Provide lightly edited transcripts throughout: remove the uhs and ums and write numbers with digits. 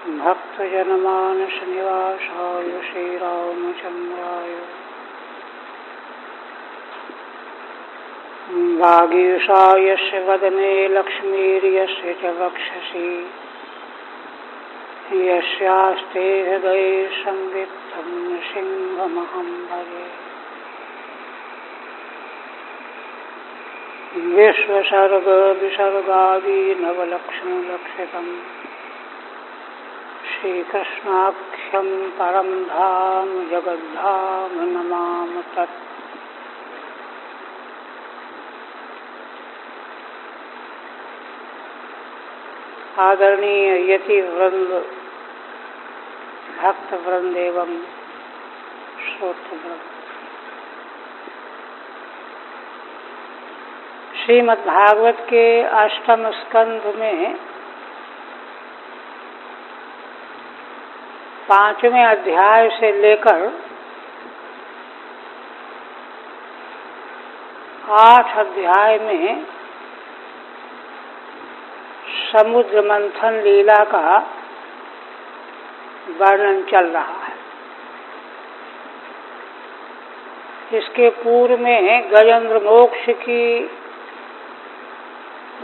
भक्तजनमानसनिवासाय श्रीरामचन्द्राय वागीशायस्य वदने लक्ष्मीर्यस्य च वक्षसि यस्यास्ते हृदये संवित्तं सिंहमहं भजे। विश्वसर्गविसर्गादीनवलक्षणलक्षितम् श्रीकृष्णाख्यं परं धाम जगद्धाम नमामि तत्। आदरणीय यति वृंद, भक्त वृंद एवं श्रोत्र वृंद, श्रीमद् भागवत के अष्टम स्कंध में 5वें अध्याय से लेकर 8 अध्याय में समुद्र मंथन लीला का वर्णन चल रहा है। इसके पूर्व में गजेंद्र मोक्ष की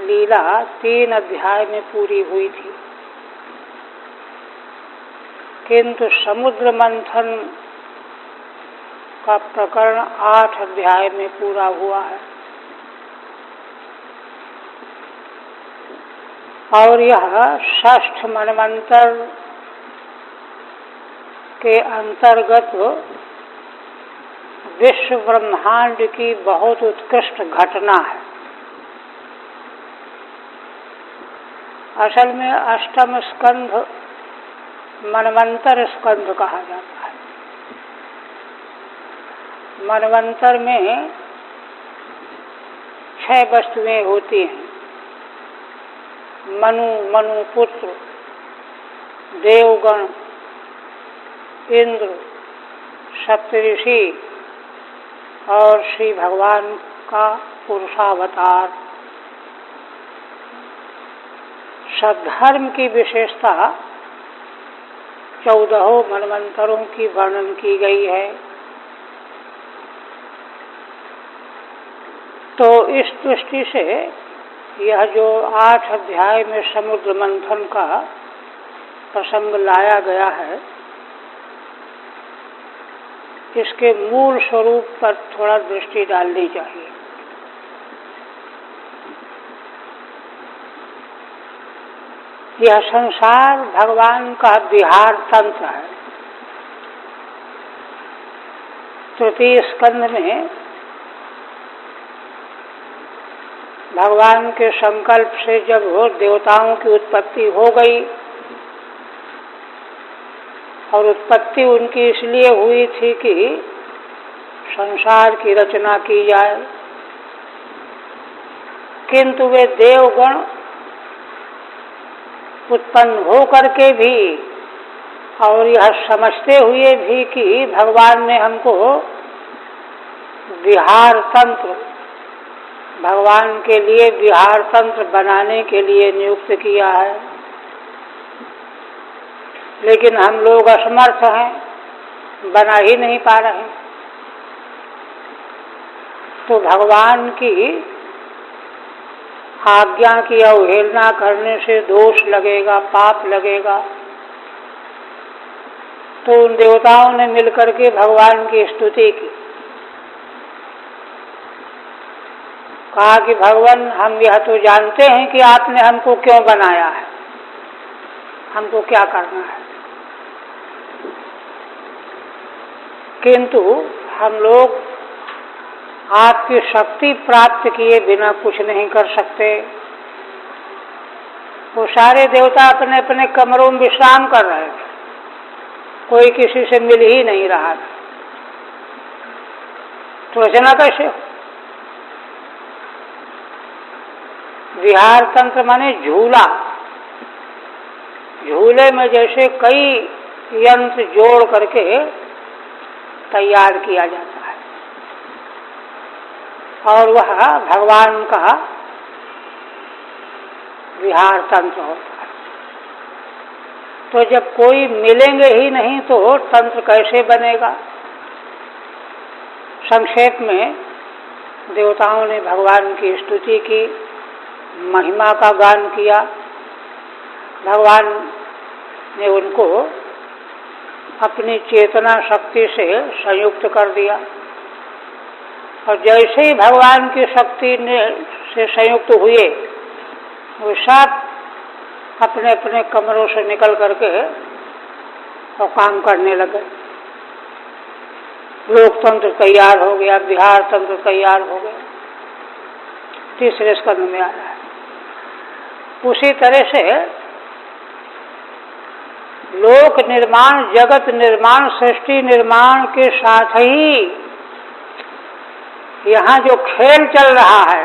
लीला 3 अध्याय में पूरी हुई थी, किंतु समुद्र मंथन का प्रकरण 8 अध्याय में पूरा हुआ है। और यह षष्ठ मनवंतर के अंतर्गत विश्व ब्रह्मांड की बहुत उत्कृष्ट घटना है। असल में अष्टम स्कंध मनवंतर स्कंध कहा जाता है। मनवंतर में 6 वस्तुएं होती हैं: मनु, मनु पुत्र, देवगण, इंद्र, सप्तऋषि और श्री भगवान का पुरुषावतार। सद्धर्म की विशेषता 14 मनवंतरों की वर्णन की गई है। तो इस दृष्टि से यह जो 8 अध्याय में समुद्र मंथन का प्रसंग लाया गया है, इसके मूल स्वरूप पर थोड़ा दृष्टि डालनी चाहिए। यह संसार भगवान का विहार तंत्र है। तृतीय स्कंध में भगवान के संकल्प से जब देवताओं की उत्पत्ति हो गई, और उत्पत्ति उनकी इसलिए हुई थी कि संसार की रचना की जाए, किंतु वे देवगण उत्पन्न हो करके भी और यह समझते हुए भी कि भगवान ने हमको विहार तंत्र, भगवान के लिए विहार तंत्र बनाने के लिए नियुक्त किया है, लेकिन हम लोग असमर्थ हैं, बना ही नहीं पा रहे। तो भगवान की आज्ञा की अवहेलना करने से दोष लगेगा, पाप लगेगा। तो उन देवताओं ने मिलकर के भगवान की स्तुति की, कहा कि भगवान, हम यह तो जानते हैं कि आपने हमको क्यों बनाया है, हमको क्या करना है, किंतु हम लोग आपकी शक्ति प्राप्त किए बिना कुछ नहीं कर सकते। वो सारे देवता अपने अपने कमरों में विश्राम कर रहे थे, कोई किसी से मिल ही नहीं रहा था। तो रचना कैसे हो? विहार तंत्र माने झूला। झूले में जैसे कई यंत्र जोड़ करके तैयार किया जाता है, और वह भगवान का विहार तंत्र होता है। तो जब कोई मिलेंगे ही नहीं तो तंत्र कैसे बनेगा? संक्षेप में देवताओं ने भगवान की स्तुति की, महिमा का गान किया। भगवान ने उनको अपनी चेतना शक्ति से संयुक्त कर दिया और जैसे ही भगवान की शक्ति से संयुक्त हुए, वो सब अपने अपने कमरों से निकल करके और काम करने लगे। लोकतंत्र तैयार हो गया, बिहार तंत्र तैयार हो गया, तीसरे स्कंद में आ रहा है। उसी तरह से लोक निर्माण, जगत निर्माण, सृष्टि निर्माण के साथ ही यहाँ जो खेल चल रहा है,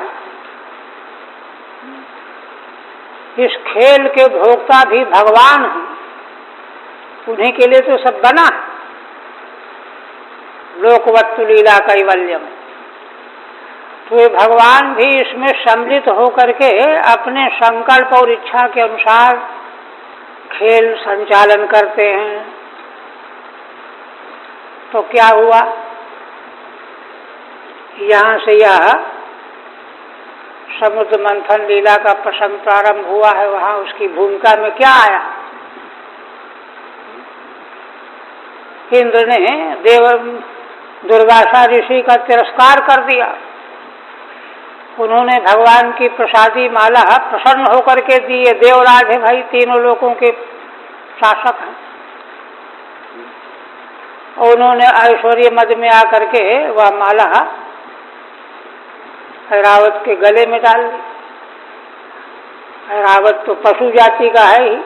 इस खेल के भोक्ता भी भगवान हैं। उन्हीं के लिए तो सब बना। लोकवत्तु लीला कैवल्यम, तो ये भगवान भी इसमें सम्मिलित होकर के अपने संकल्प और इच्छा के अनुसार खेल संचालन करते हैं। तो क्या हुआ? यहाँ से यह समुद्र मंथन लीला का प्रसंग प्रारंभ हुआ है। वहाँ उसकी भूमिका में क्या आया? इंद्र ने देव दुर्वासा ऋषि का तिरस्कार कर दिया। उन्होंने भगवान की प्रसादी माला प्रसन्न होकर के दी। ये देवराज है भाई, तीनों लोगों के शासक हैं। उन्होंने ऐश्वर्य मद में आकर के वह माला ऐरावत के गले में डाल दी। ऐरावत तो पशु जाति का है ही,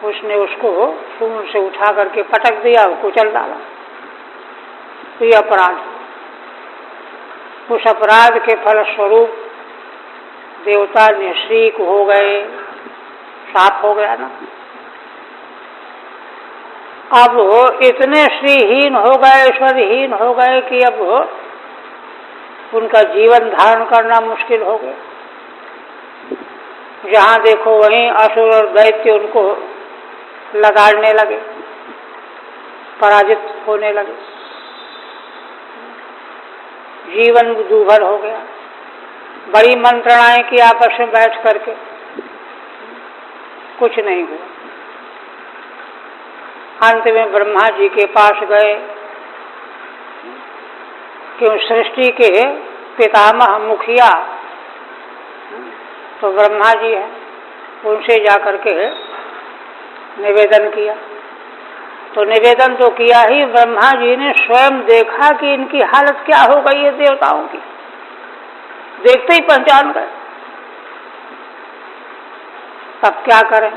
उसने उसको सूंड से उठा करके पटक दिया और कुचल डाला। तो ये अपराध, उस अपराध के फलस्वरूप देवता निःश्रीक हो गए, साफ हो गया ना। अब वो इतने श्रीहीन हो गए, ऐश्वर्यहीन हो गए कि अब उनका जीवन धारण करना मुश्किल हो गया। जहाँ देखो वहीं असुर और दैत्य उनको लगाड़ने लगे, पराजित होने लगे। जीवन दूभर हो गया। बड़ी मंत्रणाएं की आपस में बैठ करके, कुछ नहीं हुआ। अंत में ब्रह्मा जी के पास गए, क्यों सृष्टि के पितामह मुखिया तो ब्रह्मा जी हैं। उनसे जाकर के निवेदन किया। तो निवेदन तो किया ही, ब्रह्मा जी ने स्वयं देखा कि इनकी हालत क्या हो गई है देवताओं की। देखते ही पहचान गए। तब क्या करें?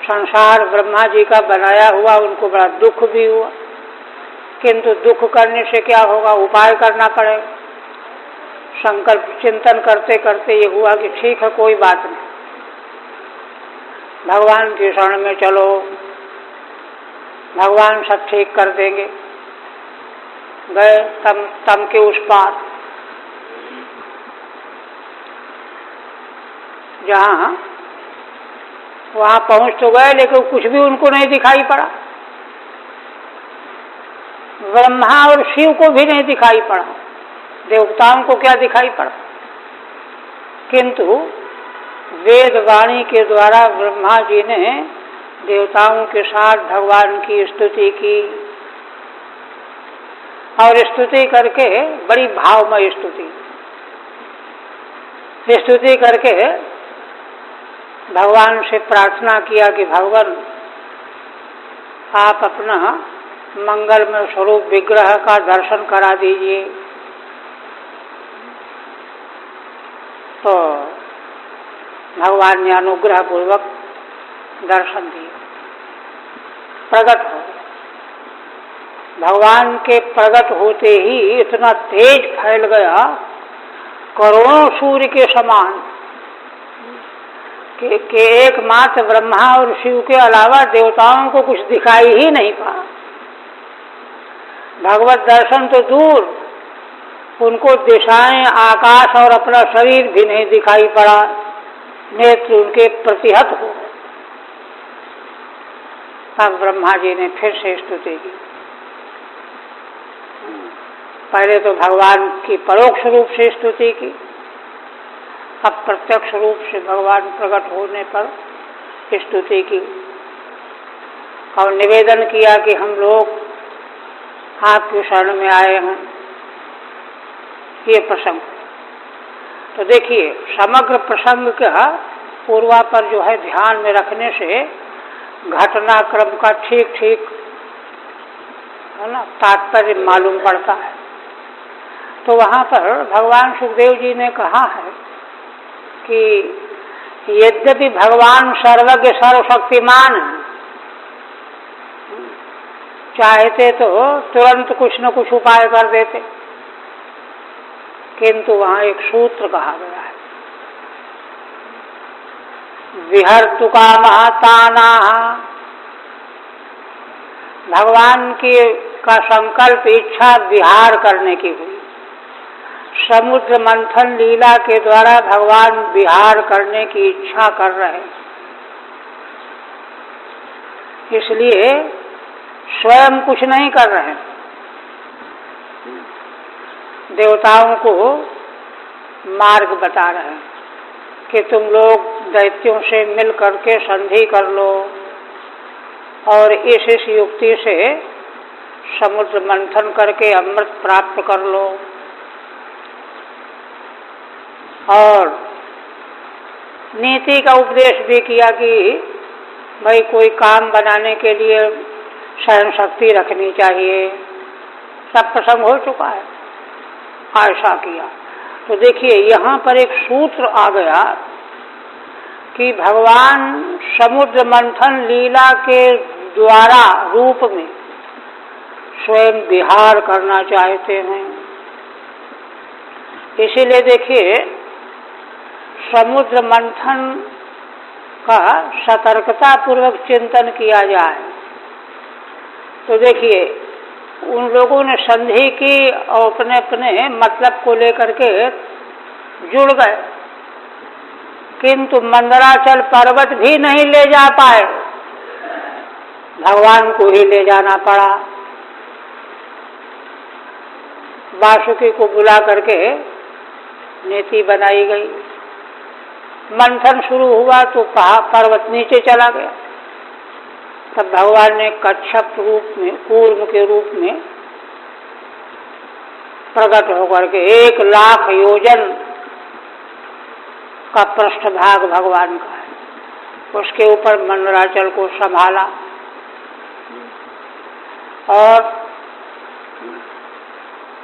संसार ब्रह्मा जी का बनाया हुआ, उनको बड़ा दुख भी हुआ, किंतु दुख करने से क्या होगा? उपाय करना पड़ेगा। संकल्प चिंतन करते करते ये हुआ कि ठीक है, कोई बात नहीं, भगवान की शरण में चलो, भगवान सब ठीक कर देंगे। गए तम के उस पार, जहाँ वहाँ पहुँच तो गए, लेकिन कुछ भी उनको नहीं दिखाई पड़ा। ब्रह्मा और शिव को भी नहीं दिखाई पड़ा, देवताओं को क्या दिखाई पड़ा? किंतु वेद वाणी के द्वारा ब्रह्मा जी ने देवताओं के साथ भगवान की स्तुति की, और स्तुति करके बड़ी भावमय स्तुति करके भगवान से प्रार्थना किया कि भगवान आप अपना मंगलमय स्वरूप विग्रह का दर्शन करा दीजिए। तो भगवान ने अनुग्रह पूर्वक दर्शन दिए, प्रकट हो। भगवान के प्रकट होते ही इतना तेज फैल गया, करोड़ों सूर्य के समान, कि एकमात्र ब्रह्मा और शिव के अलावा देवताओं को कुछ दिखाई ही नहीं पड़ा। भगवत दर्शन तो दूर, उनको दिशाएं, आकाश और अपना शरीर भी नहीं दिखाई पड़ा। नेत्र उनके प्रतिहत हो गए। तब ब्रह्मा जी ने फिर से स्तुति की। पहले तो भगवान की परोक्ष रूप से स्तुति की, अब प्रत्यक्ष रूप से भगवान प्रकट होने पर स्तुति की और निवेदन किया कि हम लोग आपके शरण में आए हैं। ये प्रसंग। तो देखिए, समग्र प्रसंग का पूर्वापर जो है ध्यान में रखने से घटनाक्रम का ठीक ठीक है ना तात्पर्य मालूम पड़ता है। तो वहाँ पर भगवान सुखदेव जी ने कहा है कि यद्यपि भगवान सर्वज्ञ सर्वशक्तिमान है, चाहते तो तुरंत कुछ न कुछ उपाय कर देते, किंतु वहाँ एक सूत्र कहा गया है, विहर्तु कामः तानाः। भगवान की का संकल्प इच्छा विहार करने की हुई। समुद्र मंथन लीला के द्वारा भगवान विहार करने की इच्छा कर रहे हैं, इसलिए स्वयं कुछ नहीं कर रहे हैं, देवताओं को मार्ग बता रहे हैं कि तुम लोग दैत्यों से मिल करके संधि कर लो और इस युक्ति से समुद्र मंथन करके अमृत प्राप्त कर लो। और नीति का उपदेश भी किया कि भाई कोई काम बनाने के लिए सहन शक्ति रखनी चाहिए। सब प्रसंग हो चुका है, ऐसा किया। तो देखिए, यहाँ पर एक सूत्र आ गया कि भगवान समुद्र मंथन लीला के द्वारा रूप में स्वयं विहार करना चाहते हैं। इसीलिए देखिए, समुद्र मंथन का सतर्कता पूर्वक चिंतन किया जाए तो देखिए, उन लोगों ने संधि की और अपने अपने मतलब को लेकर के जुड़ गए, किंतु मंदराचल पर्वत भी नहीं ले जा पाए, भगवान को ही ले जाना पड़ा। वासुकी को बुला करके नीति बनाई गई। मंथन शुरू हुआ तो पर्वत नीचे चला गया। तब भगवान ने कच्छप रूप में, कूर्म के रूप में प्रकट होकर के 1,00,000 योजन का पृष्ठभाग भगवान का है, उसके ऊपर मंदराचल को संभाला और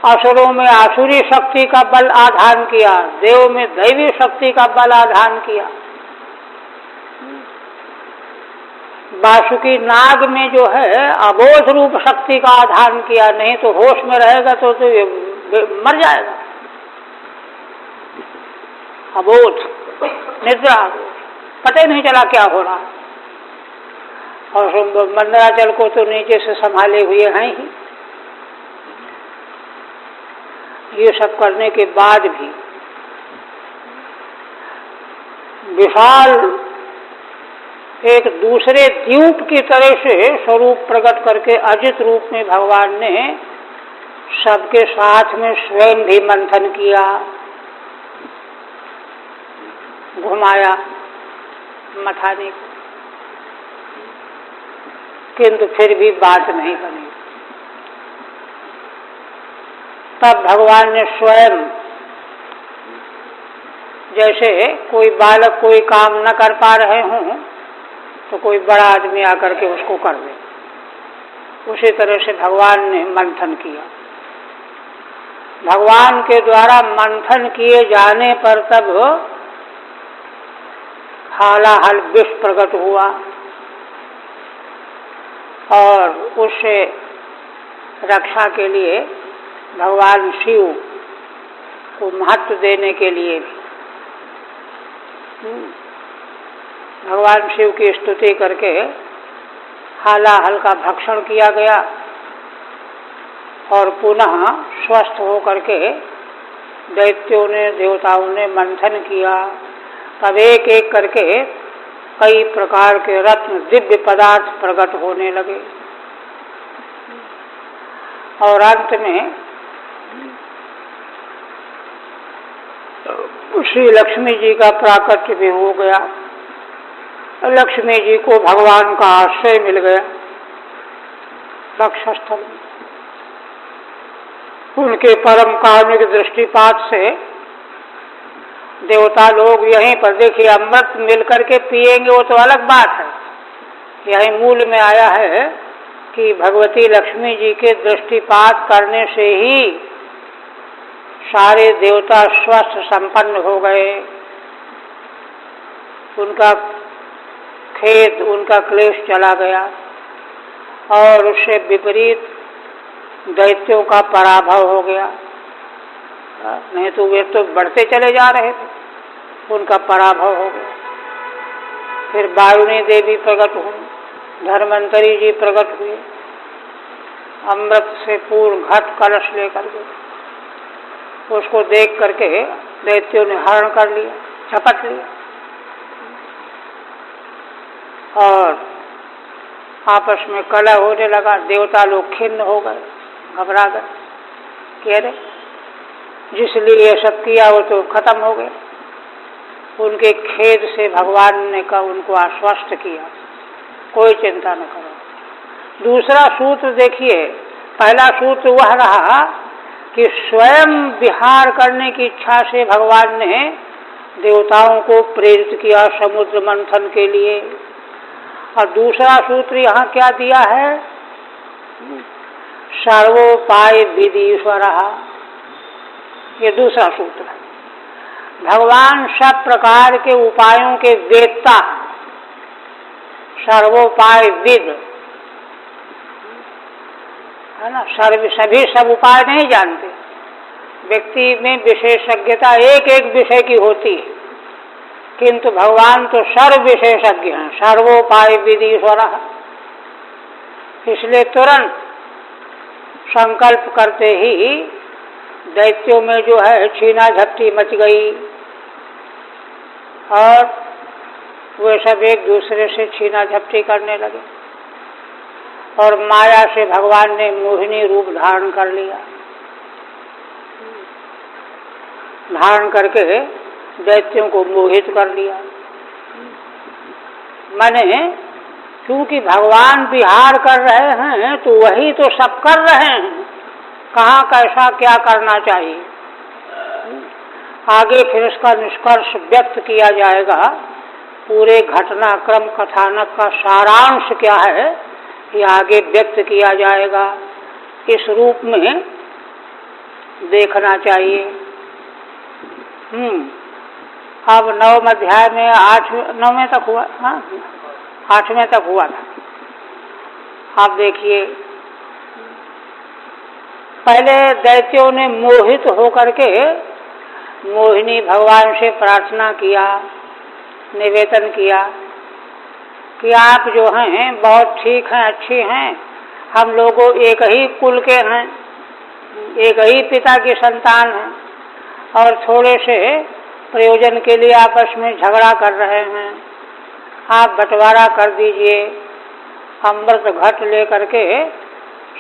असुरों में आसुरी शक्ति का बल आधान किया, देव में दैवी शक्ति का बल आधान किया। वासुकी नाग में जो है अबोध रूप शक्ति का आधान किया, नहीं तो होश में रहेगा तो मर जाएगा। अबोध, निद्रा, पता ही नहीं चला क्या हो रहा। और मंदराचल को तो नीचे से संभाले हुए हैं ही। ये सब करने के बाद भी विशाल एक दूसरे द्वीप की तरह से स्वरूप प्रकट करके अजित रूप में भगवान ने सबके साथ में स्वयं भी मंथन किया, घुमाया मथाने को, किंतु फिर भी बात नहीं बनी। तब भगवान ने स्वयं, जैसे कोई बालक कोई काम न कर पा रहे हों तो कोई बड़ा आदमी आकर के उसको कर दे, उसी तरह से भगवान ने मंथन किया। भगवान के द्वारा मंथन किए जाने पर तब हालाहल विष प्रकट हुआ और उससे रक्षा के लिए भगवान शिव को महत्व देने के लिए भगवान शिव की स्तुति करके हालाहल का भक्षण किया गया और पुनः स्वस्थ होकर के दैत्यों ने, देवताओं ने मंथन किया तब एक एक करके कई प्रकार के रत्न दिव्य पदार्थ प्रकट होने लगे और अंत में श्री लक्ष्मी जी का प्राकट्य भी हो गया। लक्ष्मी जी को भगवान का आश्रय मिल गया वक्षस्थल में। उनके परम कारुणिक दृष्टिपात से देवता लोग यहीं पर देखिए अमृत मिलकर के पिएंगे वो तो अलग बात है। यही मूल में आया है कि भगवती लक्ष्मी जी के दृष्टिपात करने से ही सारे देवता स्वस्थ संपन्न हो गए। उनका खेद उनका क्लेश चला गया और उससे विपरीत दैत्यों का पराभव हो गया। नहीं तो वे तो बढ़ते चले जा रहे थे, उनका पराभव हो गया। फिर वारुणी देवी प्रकट हुई, धर्मंतरी जी प्रकट हुए, अमृत से पूर्ण घट कलश लेकर के। उसको देख करके दैत्यों ने हरण कर लिया, झपट लिया और आपस में कलह होने लगा। देवता लोग खिन्न हो गए, घबरा गए, कह रहे जिसलिए ये सब किया वो तो खत्म हो गया। उनके खेद से भगवान ने कहा उनको आश्वस्त किया, कोई चिंता न करो। दूसरा सूत्र देखिए, पहला सूत्र वह रहा कि स्वयं विहार करने की इच्छा से भगवान ने देवताओं को प्रेरित किया समुद्र मंथन के लिए। और दूसरा सूत्र यहाँ क्या दिया है, सर्वोपाय विधीश्वर। ये दूसरा सूत्र है। भगवान सब प्रकार के उपायों के वेत्ता, सर्वोपाय विद है ना। सभी सब उपाय नहीं जानते। व्यक्ति में विशेषज्ञता एक एक विषय की होती है, किंतु भगवान तो सर्व विशेषज्ञ हैं, सर्वोपाय विधीश्वर। इसलिए तुरंत संकल्प करते ही दैत्यों में जो है छीना झपटी मच गई और वे सब एक दूसरे से छीना झपटी करने लगे और माया से भगवान ने मोहिनी रूप धारण कर लिया। धारण करके दैत्यों को मोहित कर लिया। माने क्योंकि भगवान विहार कर रहे हैं तो वही तो सब कर रहे हैं, कहाँ कैसा क्या करना चाहिए। आगे फिर इसका निष्कर्ष व्यक्त किया जाएगा। पूरे घटनाक्रम कथानक का सारांश क्या है ये आगे व्यक्त किया जाएगा। इस रूप में देखना चाहिए। अब 9वें अध्याय में 9वें तक हुआ, हाँ 8वें तक हुआ था। आप देखिए, पहले दैत्यों ने मोहित होकर के मोहिनी भगवान से प्रार्थना किया, निवेदन किया कि आप जो हैं बहुत ठीक हैं, अच्छे हैं, हम लोगों एक ही कुल के हैं, एक ही पिता की संतान हैं और थोड़े से प्रयोजन के लिए आपस में झगड़ा कर रहे हैं। आप बंटवारा कर दीजिए, अमृत घट लेकर के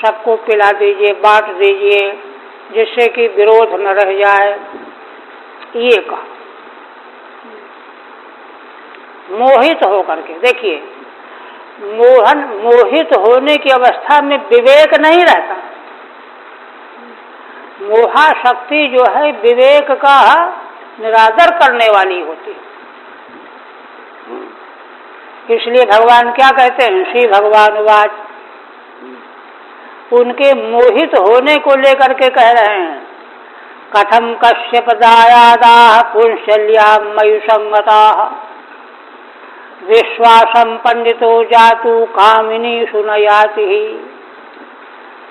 सबको पिला दीजिए, बांट दीजिए, जिससे कि विरोध न रह जाए। ये कहा मोहित होकर के। देखिए, मोहित होने की अवस्था में विवेक नहीं रहता। मोहा शक्ति जो है विवेक का निरादर करने वाली होती है। इसलिए भगवान क्या कहते हैं, श्री भगवान वाच, उनके मोहित होने को लेकर के कह रहे हैं, कथम कश्यप दायादा पुंशल्या मयि संगता विश्वासम पंडितो जातु कामिनी सुनयाति।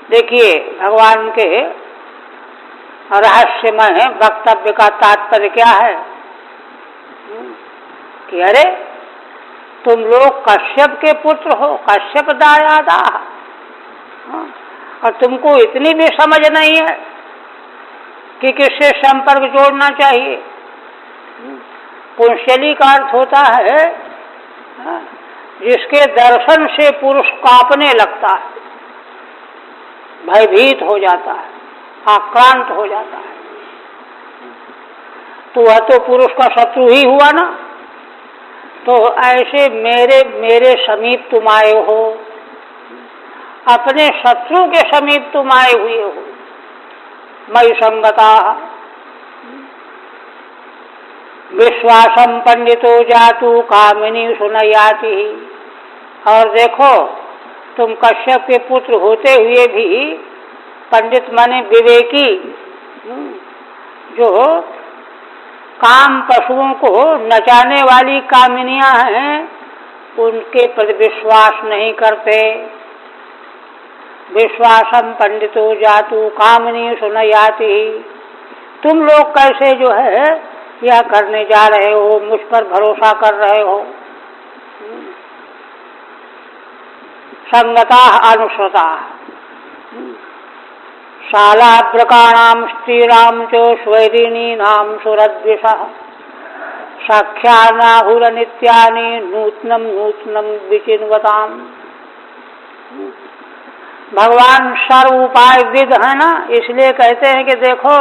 देखिए, भगवान के रहस्यमय वक्तव्य का तात्पर्य क्या है कि अरे तुम लोग कश्यप के पुत्र हो, कश्यप दायादा, और तुमको इतनी भी समझ नहीं है कि किससे संपर्क जोड़ना चाहिए। पुंसली का अर्थ होता है जिसके दर्शन से पुरुष कांपने लगता है, भयभीत हो जाता है, आक्रांत हो जाता है। तो वह तो पुरुष का शत्रु ही हुआ ना। तो ऐसे मेरे समीप तुम आए हो, अपने शत्रु के समीप तुम आए हुए हो। मयि संगता विश्वासम पंडितो जातु कामिनी सुनयाति। और देखो, तुम कश्यप के पुत्र होते हुए भी पंडित माने विवेकी, जो काम पशुओं को नचाने वाली कामिनियां हैं, उनके पर विश्वास नहीं करते। विश्वासम पंडितो जातु कामिनी सुनयाति। तुम लोग कैसे जो है यह करने जा रहे हो, मुझ पर भरोसा कर रहे हो। संगता अनुश्रता शालाभ्रकाणाम स्त्रीराम च स्वैरिणीनाम सुरद्विषः साख्यानाहुरनित्यानि नूतनम नूतनम विचिन्वताम। भगवान सर्व उपाय विद है ना, इसलिए कहते हैं कि देखो,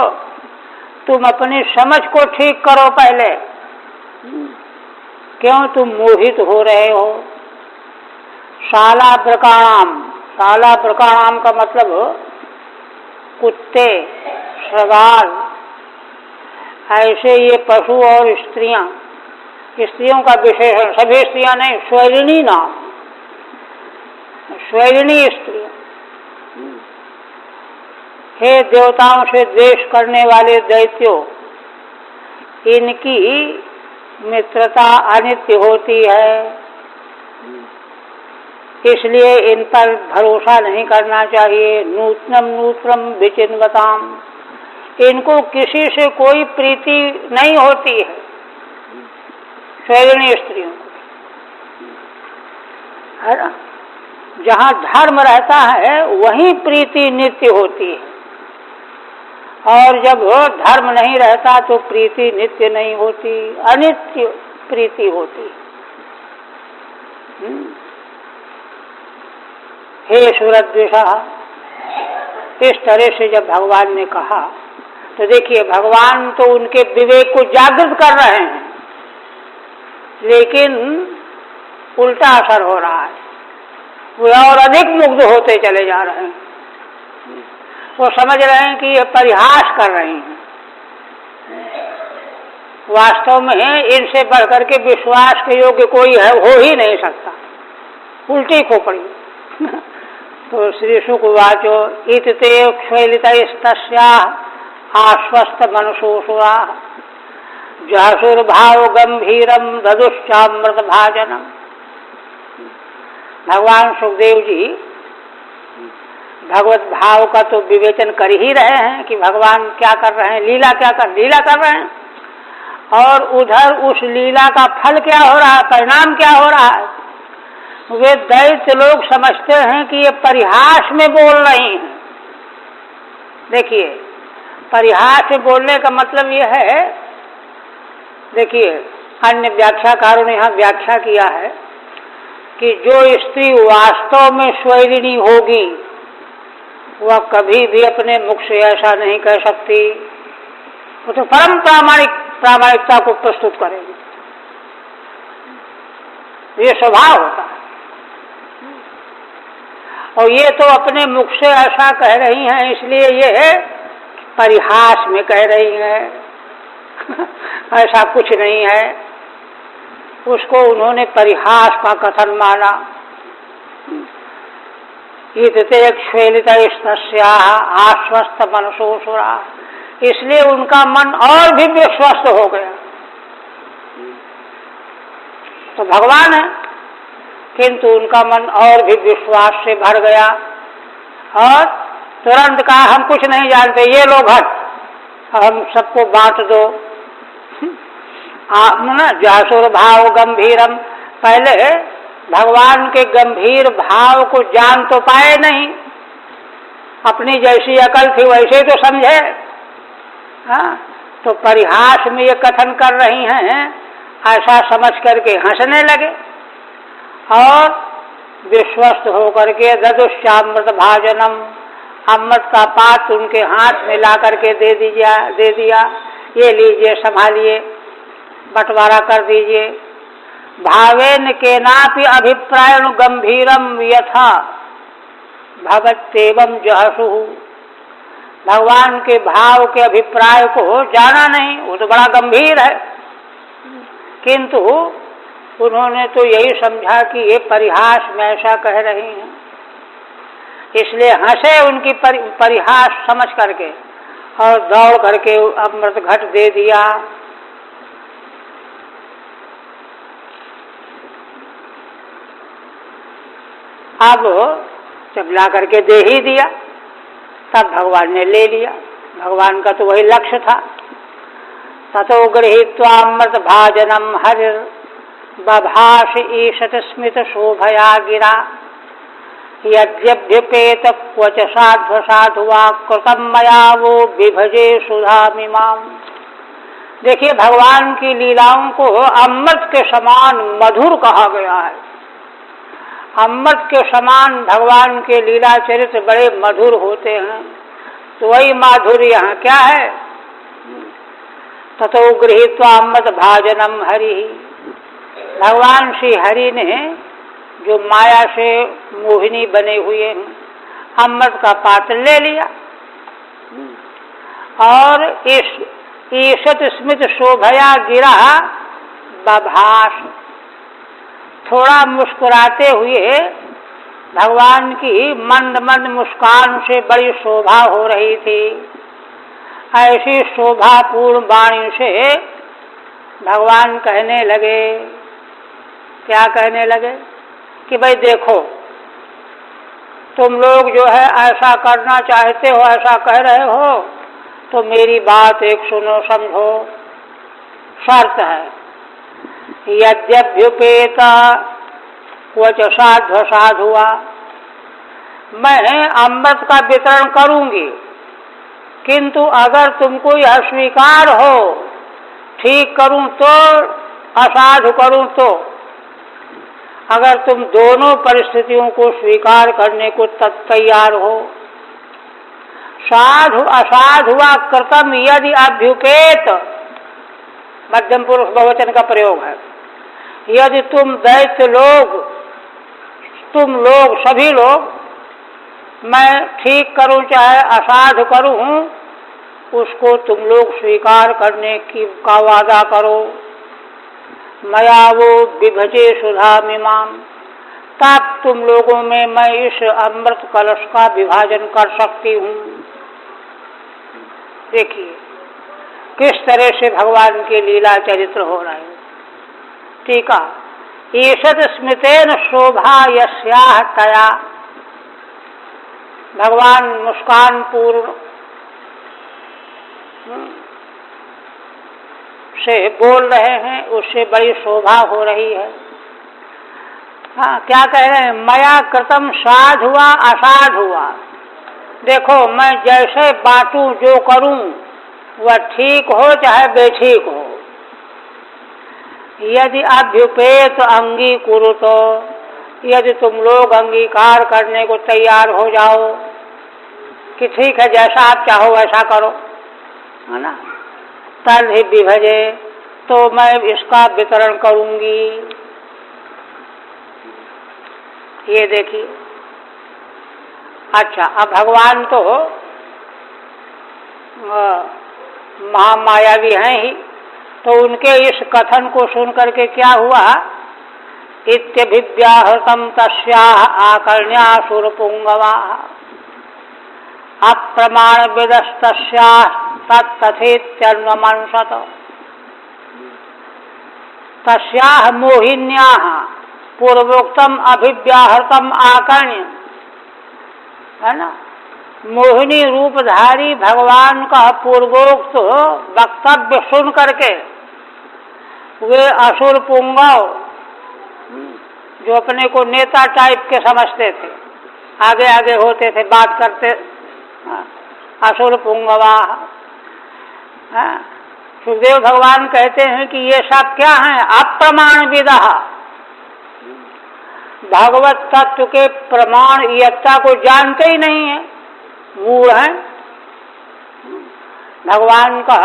तुम अपनी समझ को ठीक करो पहले। क्यों तुम मोहित हो रहे हो? शालाभ्रकाणाम, शालाभ्रकाणाम का मतलब कुत्ते, शगाल, ऐसे ये पशु और स्त्रियां, स्त्रियों का विषय है, सभी स्त्रियां नहीं, स्वैरिणी नाम, स्वैरिणी स्त्रियां। हे देवताओं से द्वेष करने वाले दैत्यों, इनकी मित्रता अनित्य होती है, इसलिए इन पर भरोसा नहीं करना चाहिए। नूतनम नूतनम विचिन्वताम, इनको किसी से कोई प्रीति नहीं होती है, स्वैरिणी स्त्रियों को, है ना। जहाँ धर्म रहता है वहीं प्रीति नित्य होती है, और जब धर्म नहीं रहता तो प्रीति नित्य नहीं होती, अनित्य प्रीति होती। हे सुरद्विषा, इस तरह से जब भगवान ने कहा तो देखिए, भगवान तो उनके विवेक को जागृत कर रहे हैं, लेकिन उल्टा असर हो रहा है, वो और अधिक मुग्ध होते चले जा रहे हैं। वो समझ रहे हैं कि ये परिहास कर रही हैं, वास्तव में इनसे बढ़कर के विश्वास के योग्य कोई है हो ही नहीं सकता, उल्टी खोपड़ी। तो श्री शुकवाचो इतते क्षैलितस्तस्याः आश्वस्त मनसोऽसुरा जासुर्भाव गंभीरम ददुश्चामृत भाजनम। भगवान सुखदेव जी भगवत भाव का तो विवेचन कर ही रहे हैं कि भगवान क्या कर रहे हैं, लीला कर रहे हैं, और उधर उस लीला का फल क्या हो रहा है, परिणाम क्या हो रहा है। वे दैत्य लोग समझते हैं कि ये परिहास में बोल रही हैं। देखिए, परिहास में बोलने का मतलब ये है, देखिए अन्य व्याख्याकारों ने यहाँ व्याख्या किया है कि जो स्त्री वास्तव में स्वैरिणी होगी वह कभी भी अपने मुख से ऐसा नहीं कह सकती, वो तो परम प्रामाणिकता को प्रस्तुत करेगी, ये स्वभाव होता है। और ये तो अपने मुख से ऐसा कह रही हैं, इसलिए ये परिहास में कह रही हैं। ऐसा कुछ नहीं है, उसको उन्होंने परिहास का कथन माना। ईदते क्षैलितस्तस्याः आश्वस्त मनसोऽसुरा, इसलिए उनका मन और भी विश्वस्त हो गया। तो भगवान है, किंतु उनका मन और भी विश्वास से भर गया और तुरंत कहा, हम कुछ नहीं जानते, ये लोग हट, हम सबको बांट दो। जासुर भाव गंभीरम, पहले भगवान के गंभीर भाव को जान तो पाए नहीं, अपनी जैसी अकल थी वैसे तो समझे। हाँ, तो परिहास में ये कथन कर रही हैं, ऐसा समझ करके हंसने लगे और विश्वस्त होकर के ददुश्यामृत भाजनम, अमृत का पात्र उनके हाथ में ला करके दे दिया, ये लीजिए, संभालिए, बंटवारा कर दीजिए। भावेन केनापि अभिप्रायण गंभीरम यथा भवत्येवं जहसु, भगवान के भाव के अभिप्राय को जाना नहीं, वो तो बड़ा गंभीर है, किंतु उन्होंने तो यही समझा कि ये परिहास में ऐसा कह रही हैं, इसलिए हंसे उनकी परिहास समझ करके और दौड़ करके अमृत घट दे दिया। अब जब ला करके दे ही दिया तब भगवान ने ले लिया, भगवान का तो वही लक्ष्य था। ततो गृहीत्वा अमृत भाजनम हरिर बभाष ईशत स्मित शोभया गिरा, यद्यभ्युपेत क्वच साध्व साधुवा कृतम मया वो विभजे सुधामिमाम। देखिए, भगवान की लीलाओं को अमृत के समान मधुर कहा गया है। अमृत के समान भगवान के लीला चरित्र बड़े मधुर होते हैं, तो वही माधुर्य यहाँ क्या है। ततो गृहीत्वा अमृत भाजनम हरि, भगवान श्री हरि ने जो माया से मोहिनी बने हुए हैं अमृत का पात्र ले लिया और इस ईशत स्मित शोभया गिरा बभाष, थोड़ा मुस्कुराते हुए भगवान की मंद मंद मुस्कान से बड़ी शोभा हो रही थी। ऐसी शोभापूर्ण वाणी से भगवान कहने लगे, क्या कहने लगे कि भाई देखो, तुम लोग जो है ऐसा करना चाहते हो, ऐसा कह रहे हो, तो मेरी बात एक सुनो, समझो। शर्त है, यद्यभ्युपेत क्वच साध्व साधुआ, मैं अमृत का वितरण करूंगी, किंतु अगर तुमको यह स्वीकार हो, ठीक करूं तो असाधु करूं तो, अगर तुम दोनों परिस्थितियों को स्वीकार करने को तैयार हो, साधु असाधुआ कृतम यदि अभ्युपेत, मध्यम पुरुष बहुवचन का प्रयोग है, यदि तुम दैत्य लोग, तुम लोग सभी लोग, मैं ठीक करूं चाहे असाधु करूं, उसको तुम लोग स्वीकार करने की का वादा करो। मया वो विभजे सुधामिमाम, तब तुम लोगों में मैं इस अमृत कलश का विभाजन कर सकती हूँ। देखिए किस तरह से भगवान के लीला चरित्र हो रहा है। ठीक है, ईशद स्मितेन शोभा यस्याह तया, भगवान मुस्कान पूर्ण से बोल रहे हैं, उससे बड़ी शोभा हो रही है। हाँ, क्या कह रहे हैं, मया कृतम साध हुआ असाध हुआ, देखो मैं जैसे बांटूं जो करूं वह ठीक हो चाहे बेठीक हो, यदि अभ्युपेत अंगीकुरु, तो यदि तुम लोग अंगीकार करने को तैयार हो जाओ कि ठीक है जैसा आप चाहो वैसा करो, है ना, तल ही विभजे, तो मैं इसका वितरण करूंगी। ये देखिए, अच्छा, अब भगवान तो महामायावी हैं ही, तो उनके इस कथन को सुन करके क्या हुआ, इत्यभिव्याहृतम तस्याः आकर्ण्यासुरपुंगवा अप्रमाण विदस्तस्याः तत्तथेत्यन्वमंसत, तस्याः मोहिन्याः पूर्वोक्तम अभिव्याहृतम आकर्ण्य, है ना, मोहिनी रूपधारी भगवान का पूर्वोक्त वक्तव्य सुन करके वे असुर पुंगव, जो अपने को नेता टाइप के समझते थे, आगे आगे होते थे, बात करते, असुर पुंगवा, सुखदेव भगवान कहते हैं कि ये सब क्या है? अप्रमाण विदा, भगवत तत्व के प्रमाण यत्ता को जानते ही नहीं है, मूढ़ हैं। भगवान का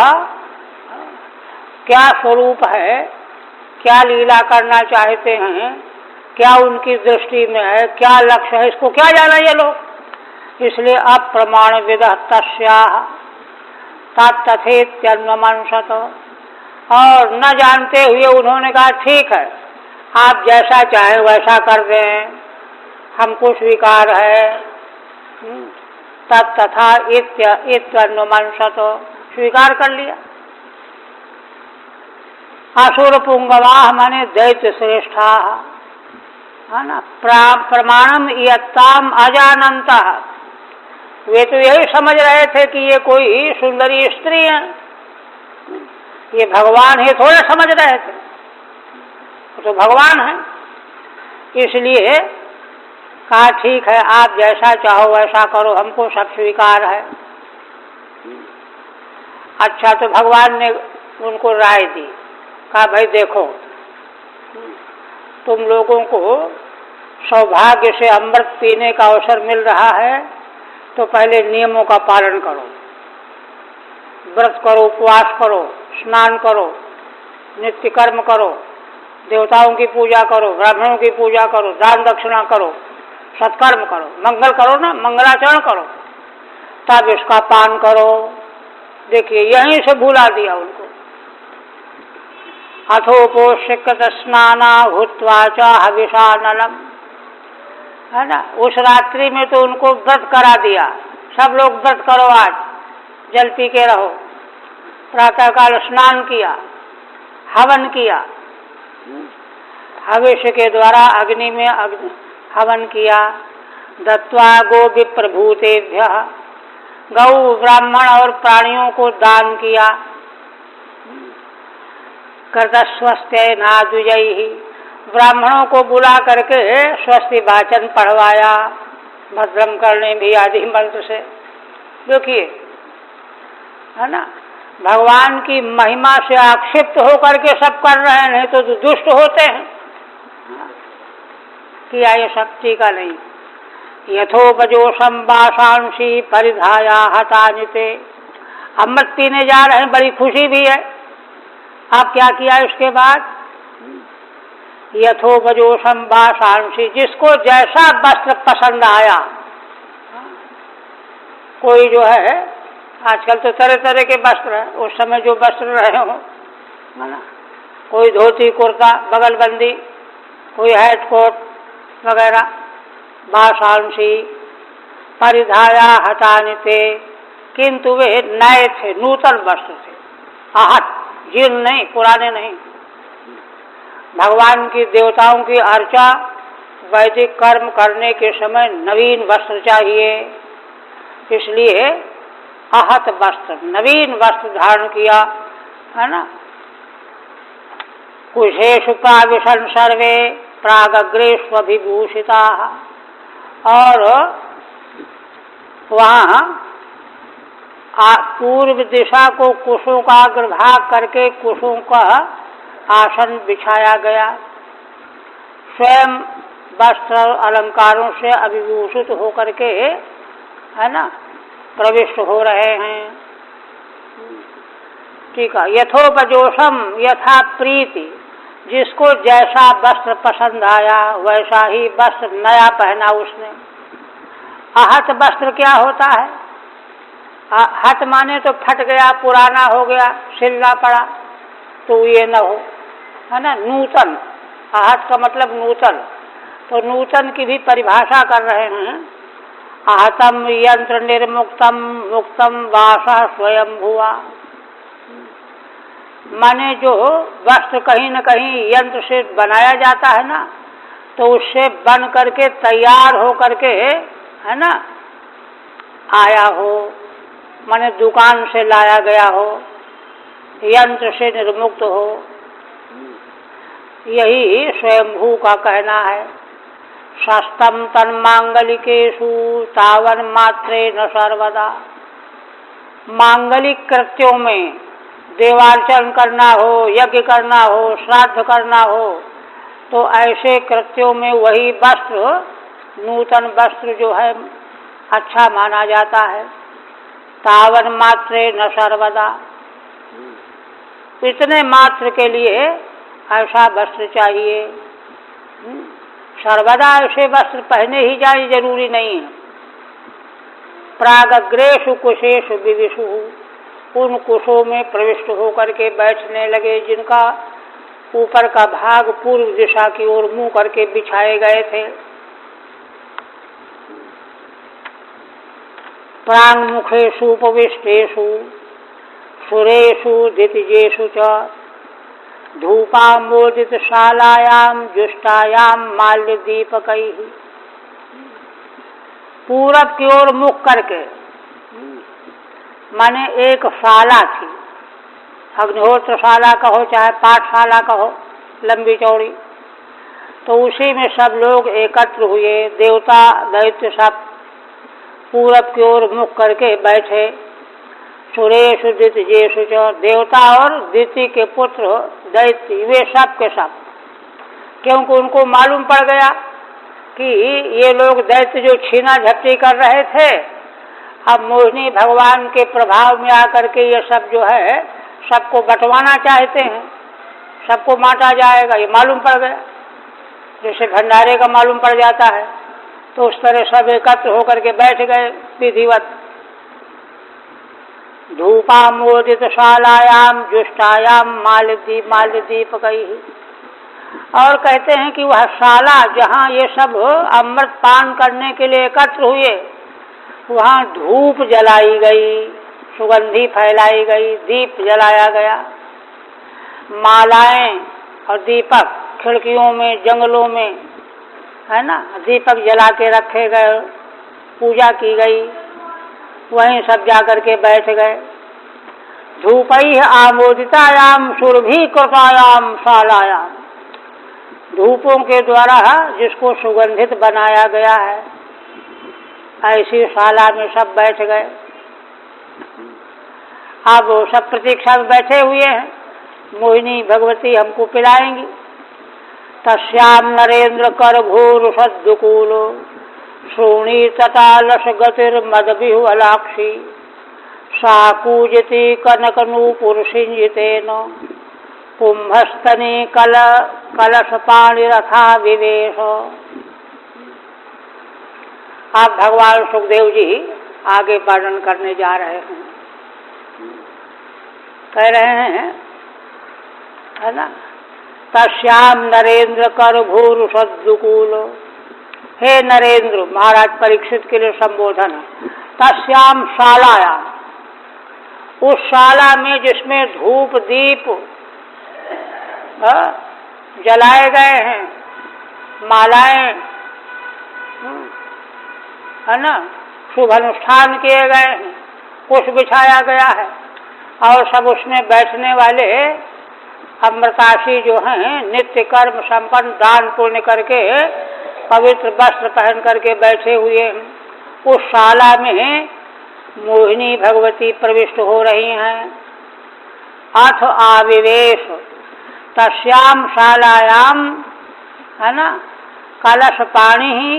क्या स्वरूप है, क्या लीला करना चाहते हैं, क्या उनकी दृष्टि में है, क्या लक्ष्य है, इसको क्या जाना ये लोग। इसलिए अप्रमाण विदः तस्याः तत्तथेत्यन्वमंसत, और न जानते हुए उन्होंने कहा ठीक है, आप जैसा चाहें वैसा कर दें, हमको स्वीकार है। तत्तथा इत्यन्वमंसत, स्वीकार कर लिया। असुर पुंगवाह माने दैत्य श्रेष्ठा, है ना, प्रमाणम यत्ताम अजानन्तः, वे तो यही समझ रहे थे कि ये कोई सुंदरी स्त्री है, ये भगवान ही थोड़े समझ रहे थे, तो भगवान है। इसलिए कहा ठीक है, आप जैसा चाहो वैसा करो, हमको सब स्वीकार है। अच्छा, तो भगवान ने उनको राय दी, कहा भाई देखो, तुम लोगों को सौभाग्य से अमृत पीने का अवसर मिल रहा है, तो पहले नियमों का पालन करो, व्रत करो, उपवास करो, स्नान करो, नित्य कर्म करो, देवताओं की पूजा करो, ब्राह्मणों की पूजा करो, दान दक्षिणा करो, सत्कर्म करो, मंगल करो ना, मंगलाचरण करो, तब इसका पान करो। देखिए यहीं से भुला दिया उनको। अथोपोषिकृत स्नाना भूत्वा च हविषानलम, है ना, उस रात्रि में तो उनको व्रत करा दिया, सब लोग व्रत करो, आज जल पी के रहो। प्रातःकाल स्नान किया, हवन किया, हविष्य के द्वारा अग्नि में हवन किया। दत्वा गो विप्रभूतेभ्यः, गौ ब्राह्मण और प्राणियों को दान किया। कृतस्वस्त्यै नाद्विजैः, ब्राह्मणों को बुला करके स्वस्ति वाचन पढ़वाया, भद्रम करने भी आदि मंत्र से। देखिए, है ना, भगवान की महिमा से आक्षिप्त होकर के सब कर रहे हैं, नहीं तो दुष्ट होते हैं। किया ये सब टीका नहीं। यथोपजोषम वासांसी परिधाया हतानिते, अमृत पीने जा रहे हैं, बड़ी खुशी भी है। आप क्या किया उसके बाद? यथोपजोषम वासांसी, जिसको जैसा वस्त्र पसंद आया, कोई जो है आजकल तो तरह तरह के वस्त्र है, उस समय जो वस्त्र रहे हो, है ना, कोई धोती कुर्ता बगलबंदी, कोई हैट कोट वगैरह, वासांसी परिधाया हटानिते, किंतु वे नए थे, नूतन वस्त्र थे, आहट, जीर्ण नहीं, पुराने नहीं। भगवान की देवताओं की अर्चा, वैदिक कर्म करने के समय नवीन वस्त्र चाहिए, इसलिए आहत वस्त्र, नवीन वस्त्र धारण किया, है ना। कुशेषु प्राविशन सर्वे प्रागग्रेष्वभिभूषिता, और वहाँ पूर्व दिशा को कुशों का अग्रभाग करके कुशों का आसन बिछाया गया। स्वयं वस्त्र अलंकारों से अभिभूषित होकर के, है ना, प्रविष्ट हो रहे हैं। ठीक है। यथोपजोषम यथा प्रीति, जिसको जैसा वस्त्र पसंद आया वैसा ही वस्त्र नया पहना उसने। आहत वस्त्र क्या होता है? हत माने तो फट गया, पुराना हो गया, सिलना पड़ा, तो ये न हो, है ना। नूतन, आहत का मतलब नूतन, तो नूतन की भी परिभाषा कर रहे हैं। आहतम यंत्र निर्मुक्तम मुक्तम वासा स्वयं हुआ, माने जो वस्त्र कहीं न कहीं यंत्र से बनाया जाता है ना, तो उससे बन करके तैयार हो करके, है ना, आया हो, माने दुकान से लाया गया हो, यंत्र से निर्मुक्त हो, यही स्वयंभू का कहना है। सस्तम तन्मांगलिकेषु तावन मात्रे न सर्वदा, मांगलिक कृत्यों में देवार्चन करना हो, यज्ञ करना हो, श्राद्ध करना हो, तो ऐसे कृत्यों में वही वस्त्र, नूतन वस्त्र जो है अच्छा माना जाता है। तावन मात्रे न सर्वदा, इतने मात्र के लिए ऐसा वस्त्र चाहिए। सर्वदा ऐसे वस्त्र पहने ही जाए जरूरी नहीं है। प्रागग्रेषु कुशेषु विविशु, उन कुशों में प्रविष्ट होकर के बैठने लगे जिनका ऊपर का भाग पूर्व दिशा की ओर मुंह करके बिछाए गए थे। प्रांगमुखेषु उपविष्टेषु सुरेषु दितिजेषु च धूपाम्बोदित शालायाम जुष्टायाम माल्य दीपकैः, पूरब की ओर मुख करके, माने एक शाला थी, अग्निहोत्रशाला कहो चाहे पाठशाला कहो, लंबी चौड़ी, तो उसी में सब लोग एकत्र हुए। देवता दैत्य सब पूरब की ओर मुख करके बैठे। सुरेशु दितिजेषु च, देवता और दिति के पुत्र दैत्य वे सब के सब, क्योंकि उनको मालूम पड़ गया कि ये लोग दैत्य जो छीना झपटी कर रहे थे, अब मोहिनी भगवान के प्रभाव में आकर के ये सब जो है सबको बंटवाना चाहते हैं, सबको बांटा जाएगा, ये मालूम पड़ गया। जैसे भंडारे का मालूम पड़ जाता है, तो उस तरह सब एकत्र होकर के बैठ गए विधिवत। धूपामोदित शालायाम जुष्टायाम माल्य दीपकैः, और कहते हैं कि वह शाला जहाँ ये सब अमृत पान करने के लिए एकत्र हुए, वहाँ धूप जलाई गई, सुगंधी फैलाई गई, दीप जलाया गया, मालाएं और दीपक खिड़कियों में, जंगलों में, है ना, दीपक जला के रखे गए, पूजा की गई, वहीं सब जाकर के बैठ गए। धूपैः आमोदितायाम सुरभिकृतायाम शालायाम, धूपों के द्वारा जिसको सुगंधित बनाया गया है, ऐसी शाला में सब बैठ गए। अब सब प्रतीक्षा में बैठे हुए हैं, मोहिनी भगवती हमको पिलाएंगी। तस्याम नरेंद्र कर भूर सद्दुकूलो श्रोणी तटालस गतिर्मदभिहु अलाक्षी साकूजति कनक नूपुर सिंजितेन कुंभस्तनी कलश पाणि रथा विवेश। आप भगवान सुखदेव जी आगे वर्णन करने जा रहे हैं, कह रहे हैं, है ना, तस्याम नरेंद्र कर भूर सद्दुकूल, हे नरेंद्र, महाराज परीक्षित के लिए संबोधन है। तस्याम शालायाम, उस शाला में जिसमें धूप दीप जलाए गए हैं, मालाएं, है ना, शुभ अनुष्ठान किए गए हैं, कुश बिछाया गया है, और सब उसमें बैठने वाले अमृताशी जो हैं नित्य कर्म संपन्न दान पुण्य करके पवित्र वस्त्र पहन करके बैठे हुए हैं। उस शाला में मोहिनी भगवती प्रविष्ट हो रही हैं। अथ आविवेश, तस्याम शालायाम, है ना, कलश पाणी ही,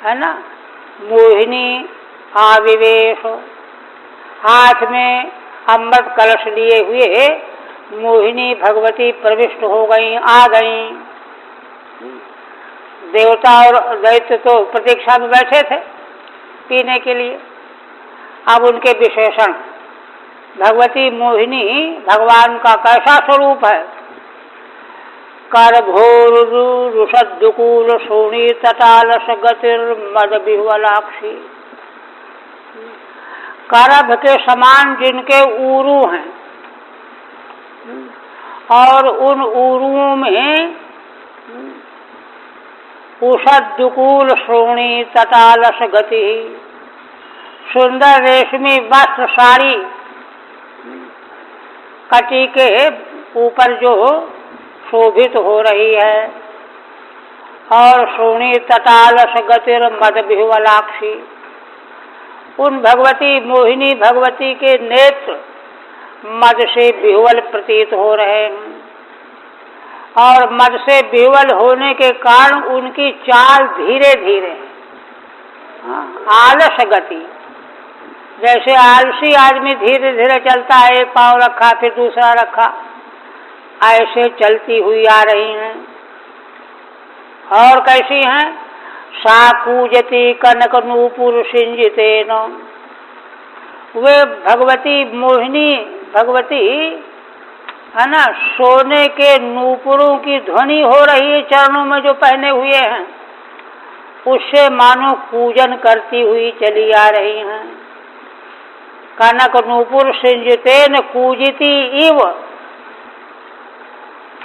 है ना, मोहिनी आविवेश, हाथ में अमृत कलश लिए हुए मोहिनी भगवती प्रविष्ट हो गई, आ गई। देवता और दैत्य तो प्रतीक्षा में बैठे थे पीने के लिए। अब उनके विशेषण, भगवती मोहिनी भगवान का कैसा स्वरूप है? कर घोर रुषद्दुकूल शोणी तटालस गतिर्मद बिहुअलाक्षी, करभ के समान जिनके ऊरू हैं, और उन ऊरुओं में उषद्दुकूल श्रोणी तटालस गति, सुंदर रेशमी वस्त्र साड़ी कटी के ऊपर जो शोभित हो रही है, और श्रोणी तटालस गतिर मद बिहुअलाक्षी, उन भगवती मोहिनी भगवती के नेत्र मद से विह्वल प्रतीत हो रहे हैं, और मद से विह्वल होने के कारण उनकी चाल धीरे धीरे है, आलस गति। जैसे आलसी आदमी धीरे धीरे चलता है, एक पाँव रखा फिर दूसरा रखा, ऐसे चलती हुई आ रही हैं। और कैसी हैं? सा कूजती कनक नूपुर सिंजितेन, वे भगवती मोहिनी भगवती है ना, सोने के नूपुरों की ध्वनि हो रही है चरणों में जो पहने हुए हैं, उससे मानो पूजन करती हुई चली आ रही हैं। कनक नूपुर सिंजितेन कूजिती इव,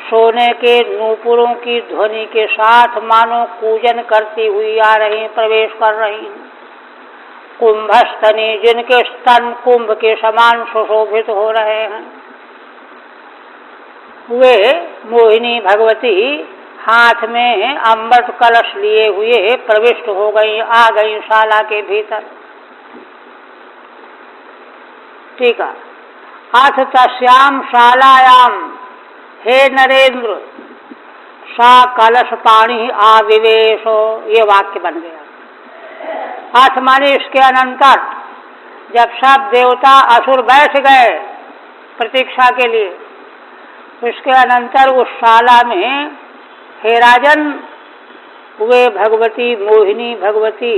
सोने के नूपुरों की ध्वनि के साथ मानो पूजन करती हुई आ रही, प्रवेश कर रही हैं। कुंभस्तनी, जिनके स्तन कुंभ के समान सुशोभित हो रहे हैं, वे मोहिनी भगवती हाथ में अमृत कलश लिए हुए प्रविष्ट हो गई, आ गई शाला के भीतर। ठीक है। अथ तस्याम शालायाम हे नरेंद्र सा कलश पाणी आविवेशो, ये वाक्य बन गया। अथ माने इसके अनंतर, जब सब देवता असुर बैठ गए प्रतीक्षा के लिए, उसके अनंतर उस शाला में हे राजन, वे भगवती मोहिनी भगवती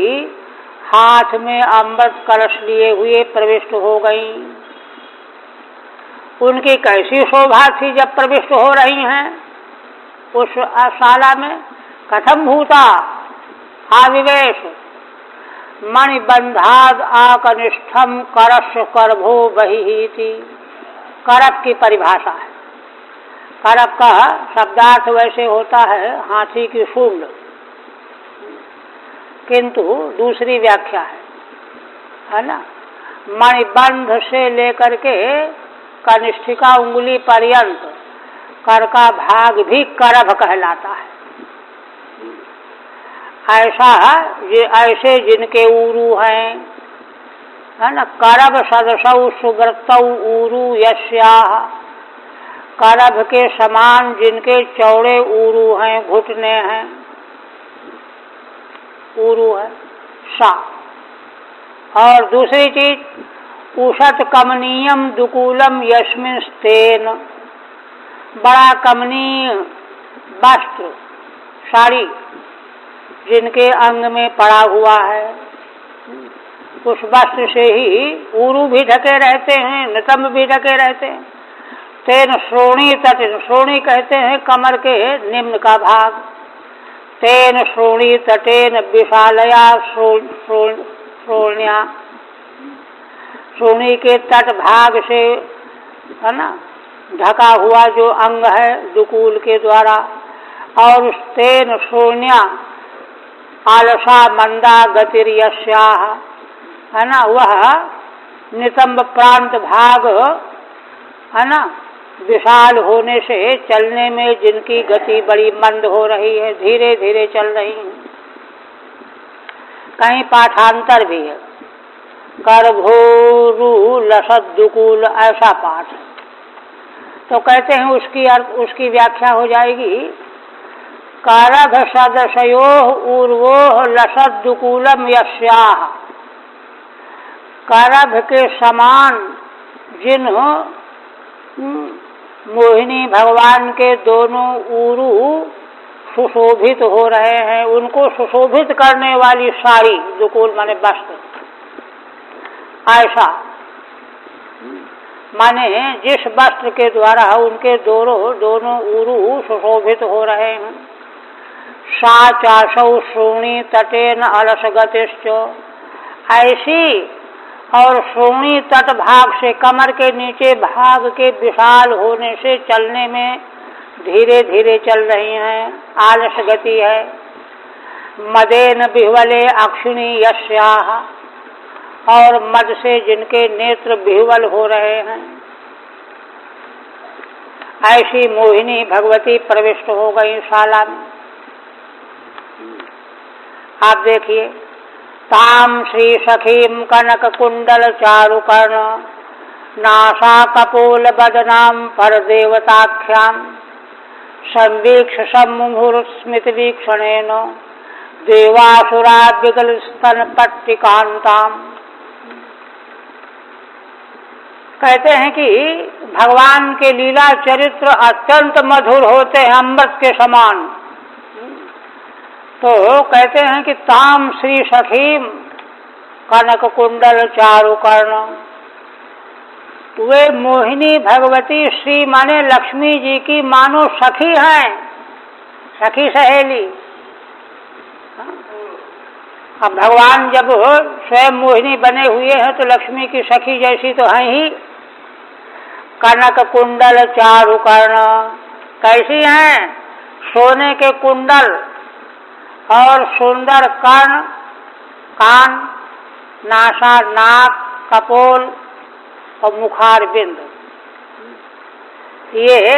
हाथ में अमृत कलश लिए हुए प्रविष्ट हो गई। उनकी कैसी शोभा थी जब प्रविष्ट हो रही हैं उस शाला में। कथम भूता आविवेश, मणिबंधाद आकनिष्ठम करश करभो बही थी। करप की परिभाषा है। करप का शब्दार्थ वैसे होता है हाथी की सूंड, किंतु दूसरी व्याख्या है ना। मणिबंध से लेकर के कनिष्ठिका उंगली पर्यंत कर का भाग भी करभ कहलाता है। ऐसे जिनके ऊरू हैं, है ना। करभ सदसौ सुग्रतौ ऊरू यस्याः, करभ के समान जिनके चौड़े ऊरू हैं, घुटने हैं, ऊरू है सा। और दूसरी चीज उषत कमनीयम दुकूलम यस्मिन स्तेन, बड़ा कमनीय वस्त्र साड़ी जिनके अंग में पड़ा हुआ है, उस वस्त्र से ही ऊरू भी ढके रहते हैं, नितंब भी ढके रहते हैं। तेन श्रोणी तट, श्रोणी कहते हैं कमर के निम्न का भाग। तेन श्रोणी तटेन विशालया श्रोण्या, श्रोणी के तट भाग से, है ना, ढका हुआ जो अंग है दुकूल के द्वारा। और तेन श्रोण्या आलसा मंदा गतिर्यस्याः, है ना, वह नितंब प्रांत भाग, है ना, विशाल होने से चलने में जिनकी गति बड़ी मंद हो रही है, धीरे धीरे चल रही है। कहीं पाठांतर भी है, करभोरु लसद दुकूल, ऐसा पाठ। तो कहते हैं उसकी व्याख्या हो जाएगी, करभ सदसयोः ऊर्वोः लसद दुकूलम यस्याः, करभ के समान जिन मोहिनी भगवान के दोनों ऊरू सुशोभित हो रहे हैं, उनको सुशोभित करने वाली साड़ी, दुकूल माने वस्त्र, ऐसा माने जिस वस्त्र के द्वारा उनके दोनों ऊरू सुशोभित हो रहे हैं। सा चाशौ श्रोणी तटेन अलस गतिश्च, ऐसी और श्रोणी तट भाग से, कमर के नीचे भाग के विशाल होने से चलने में धीरे धीरे चल रही हैं, आलस गति है। मदेन बिह्वले अक्षिणी यस्याः, और मद से जिनके नेत्र बिह्वल हो रहे हैं, ऐसी मोहिनी भगवती प्रविष्ट हो गई शाला में। आप देखिए, ताम श्री सखीम कनक कुंडल चारुकर्ण नासा कपोल बदनाम पर देवताख्याम संवीक्ष सम्मुहुर्स्मित वीक्षणेन देवासुरा विगल स्तन पट्टिकांताम। कहते हैं कि भगवान के लीला चरित्र अत्यंत मधुर होते हैं, अमृत के समान। तो कहते हैं कि ताम श्री सखीम कनक कुंडल चारु कर्ण, वे मोहिनी भगवती श्री माने लक्ष्मी जी की मानो सखी हैं, सखी सहेली। अब भगवान जब स्वयं मोहिनी बने हुए हैं तो लक्ष्मी की सखी जैसी तो हैं ही। कनक कुंडल चारु कर्ण, कैसी हैं? सोने के कुंडल और सुंदर कर्ण, कान, नासा नाक, कपोल और मुखार बिंद। ये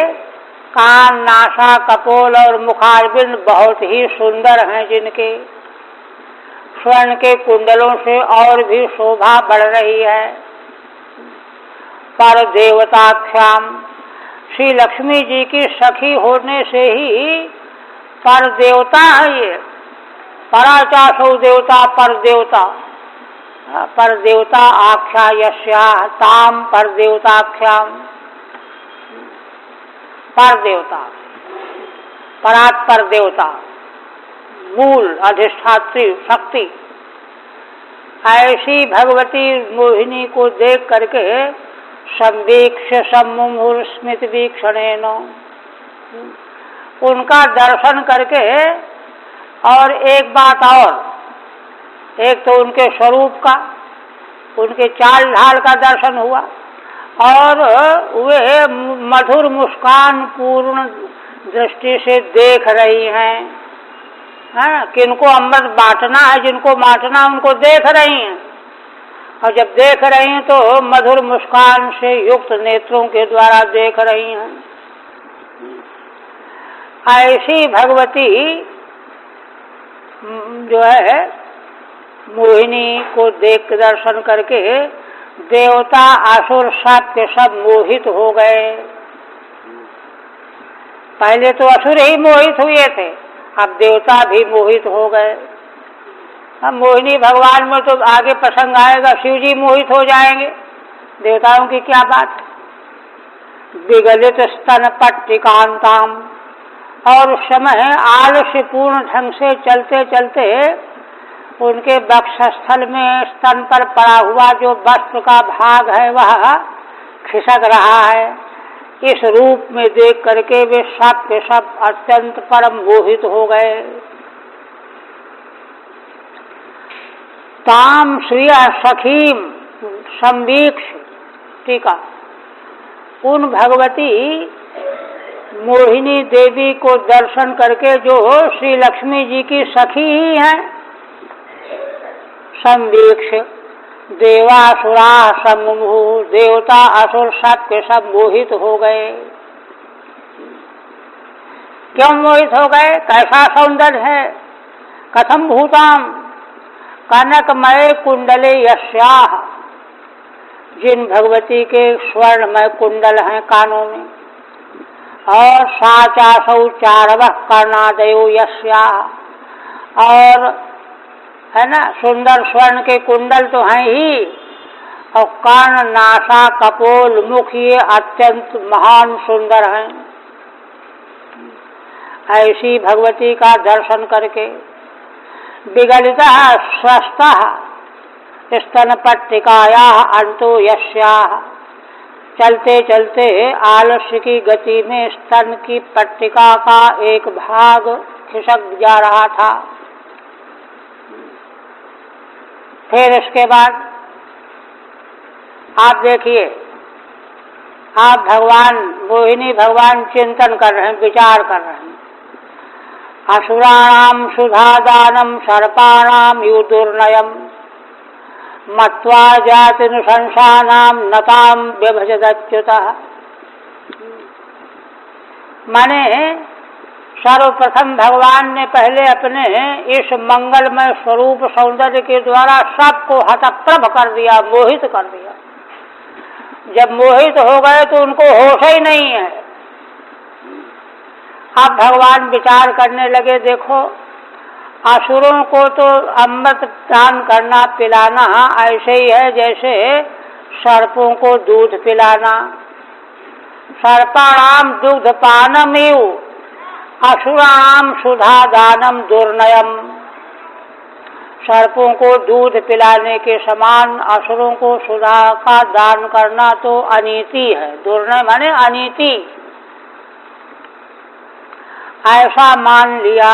कान, नासा, कपोल और मुखार बिंद बहुत ही सुंदर हैं, जिनके स्वर्ण के कुंडलों से और भी शोभा बढ़ रही है। पर देवताख्याम, श्री लक्ष्मी जी की सखी होने से ही पर देवता है ये। पराचासौ देवता पर देवता, पर देवता आख्या यस्या ताम पर देवताख्याम। पर देवता, परात पर देवता, मूल अधिष्ठात्री शक्ति, ऐसी भगवती मोहिनी को देख करके संवीक्ष सम्मुहुर स्मित वीक्षणेन, उनका दर्शन करके, और एक बात और, एक तो उनके स्वरूप का, उनके चाल ढाल का दर्शन हुआ, और वे मधुर मुस्कान पूर्ण दृष्टि से देख रही हैं। हाँ, किनको अमृत बांटना है, जिनको बांटना उनको देख रही हैं, और जब देख रही हैं तो मधुर मुस्कान से युक्त नेत्रों के द्वारा देख रही हैं। ऐसी भगवती जो है मोहिनी को देख दर्शन करके देवता असुर सब के सब मोहित हो गए। पहले तो असुर ही मोहित हुए थे, अब देवता भी मोहित हो गए। अब मोहिनी भगवान में तो आगे प्रसंग आएगा, शिव जी मोहित हो जाएंगे, देवताओं की क्या बात। विगलित स्तन पट्टिकांताम, और उस समय आलस्यपूर्ण ढंग से चलते चलते उनके वक्षस्थल में स्तन पर पड़ा हुआ जो वस्त्र का भाग है वह खिसक रहा है। इस रूप में देख करके वे सब के सब अत्यंत परम मोहित हो गए। ताम श्रिया सखीम संवीक्ष, टीका, उन भगवती मोहिनी देवी को दर्शन करके जो श्री लक्ष्मी जी की सखी ही हैं, संवीक्ष देवासुरा सम्मुहु, देवता असुर सब के सब मोहित हो गए। क्यों मोहित हो गए? कैसा सौंदर्य है। कथम भूताम कनकमय कुंडले यस्याः, जिन भगवती के स्वर्णमय कुंडल हैं कानों में, और साचासौ चारवः कर्णादयो यस्याः, और है ना सुंदर स्वर्ण के कुंडल तो हैं ही, और कर्ण, नासा, कपोल, मुख ये अत्यंत महान सुंदर हैं। ऐसी भगवती का दर्शन करके विगलिता स्वस्था स्तन पट्टिकाया अंतो यस्याः, चलते चलते आलस्य की गति में स्तन की पट्टिका का एक भाग खिसक जा रहा था। फिर इसके बाद आप देखिए, आप भगवान मोहिनी भगवान चिंतन कर रहे हैं, विचार कर रहे हैं। असुराणाम सुधादानम सर्पाणाम युदुर्नयम मत्वा जाति नुशंसानाम नताम व्यभजदच्युतः। माने सर्वप्रथम भगवान ने पहले अपने इस मंगलमय स्वरूप सौंदर्य के द्वारा सबको हतप्रभ कर दिया, मोहित कर दिया। जब मोहित हो गए तो उनको होश ही नहीं है। अब भगवान विचार करने लगे, देखो असुरों को तो अमृत दान करना पिलाना ऐसे ही है जैसे सर्पों को दूध पिलाना। सर्पाणाम दुग्ध पानमेव असुराणाम सुधा दानम दुर्नयम। सर्पों को दूध पिलाने के समान असुरों को सुधा का दान करना तो अनीति है। दुर्नय माने अनीति। ऐसा मान लिया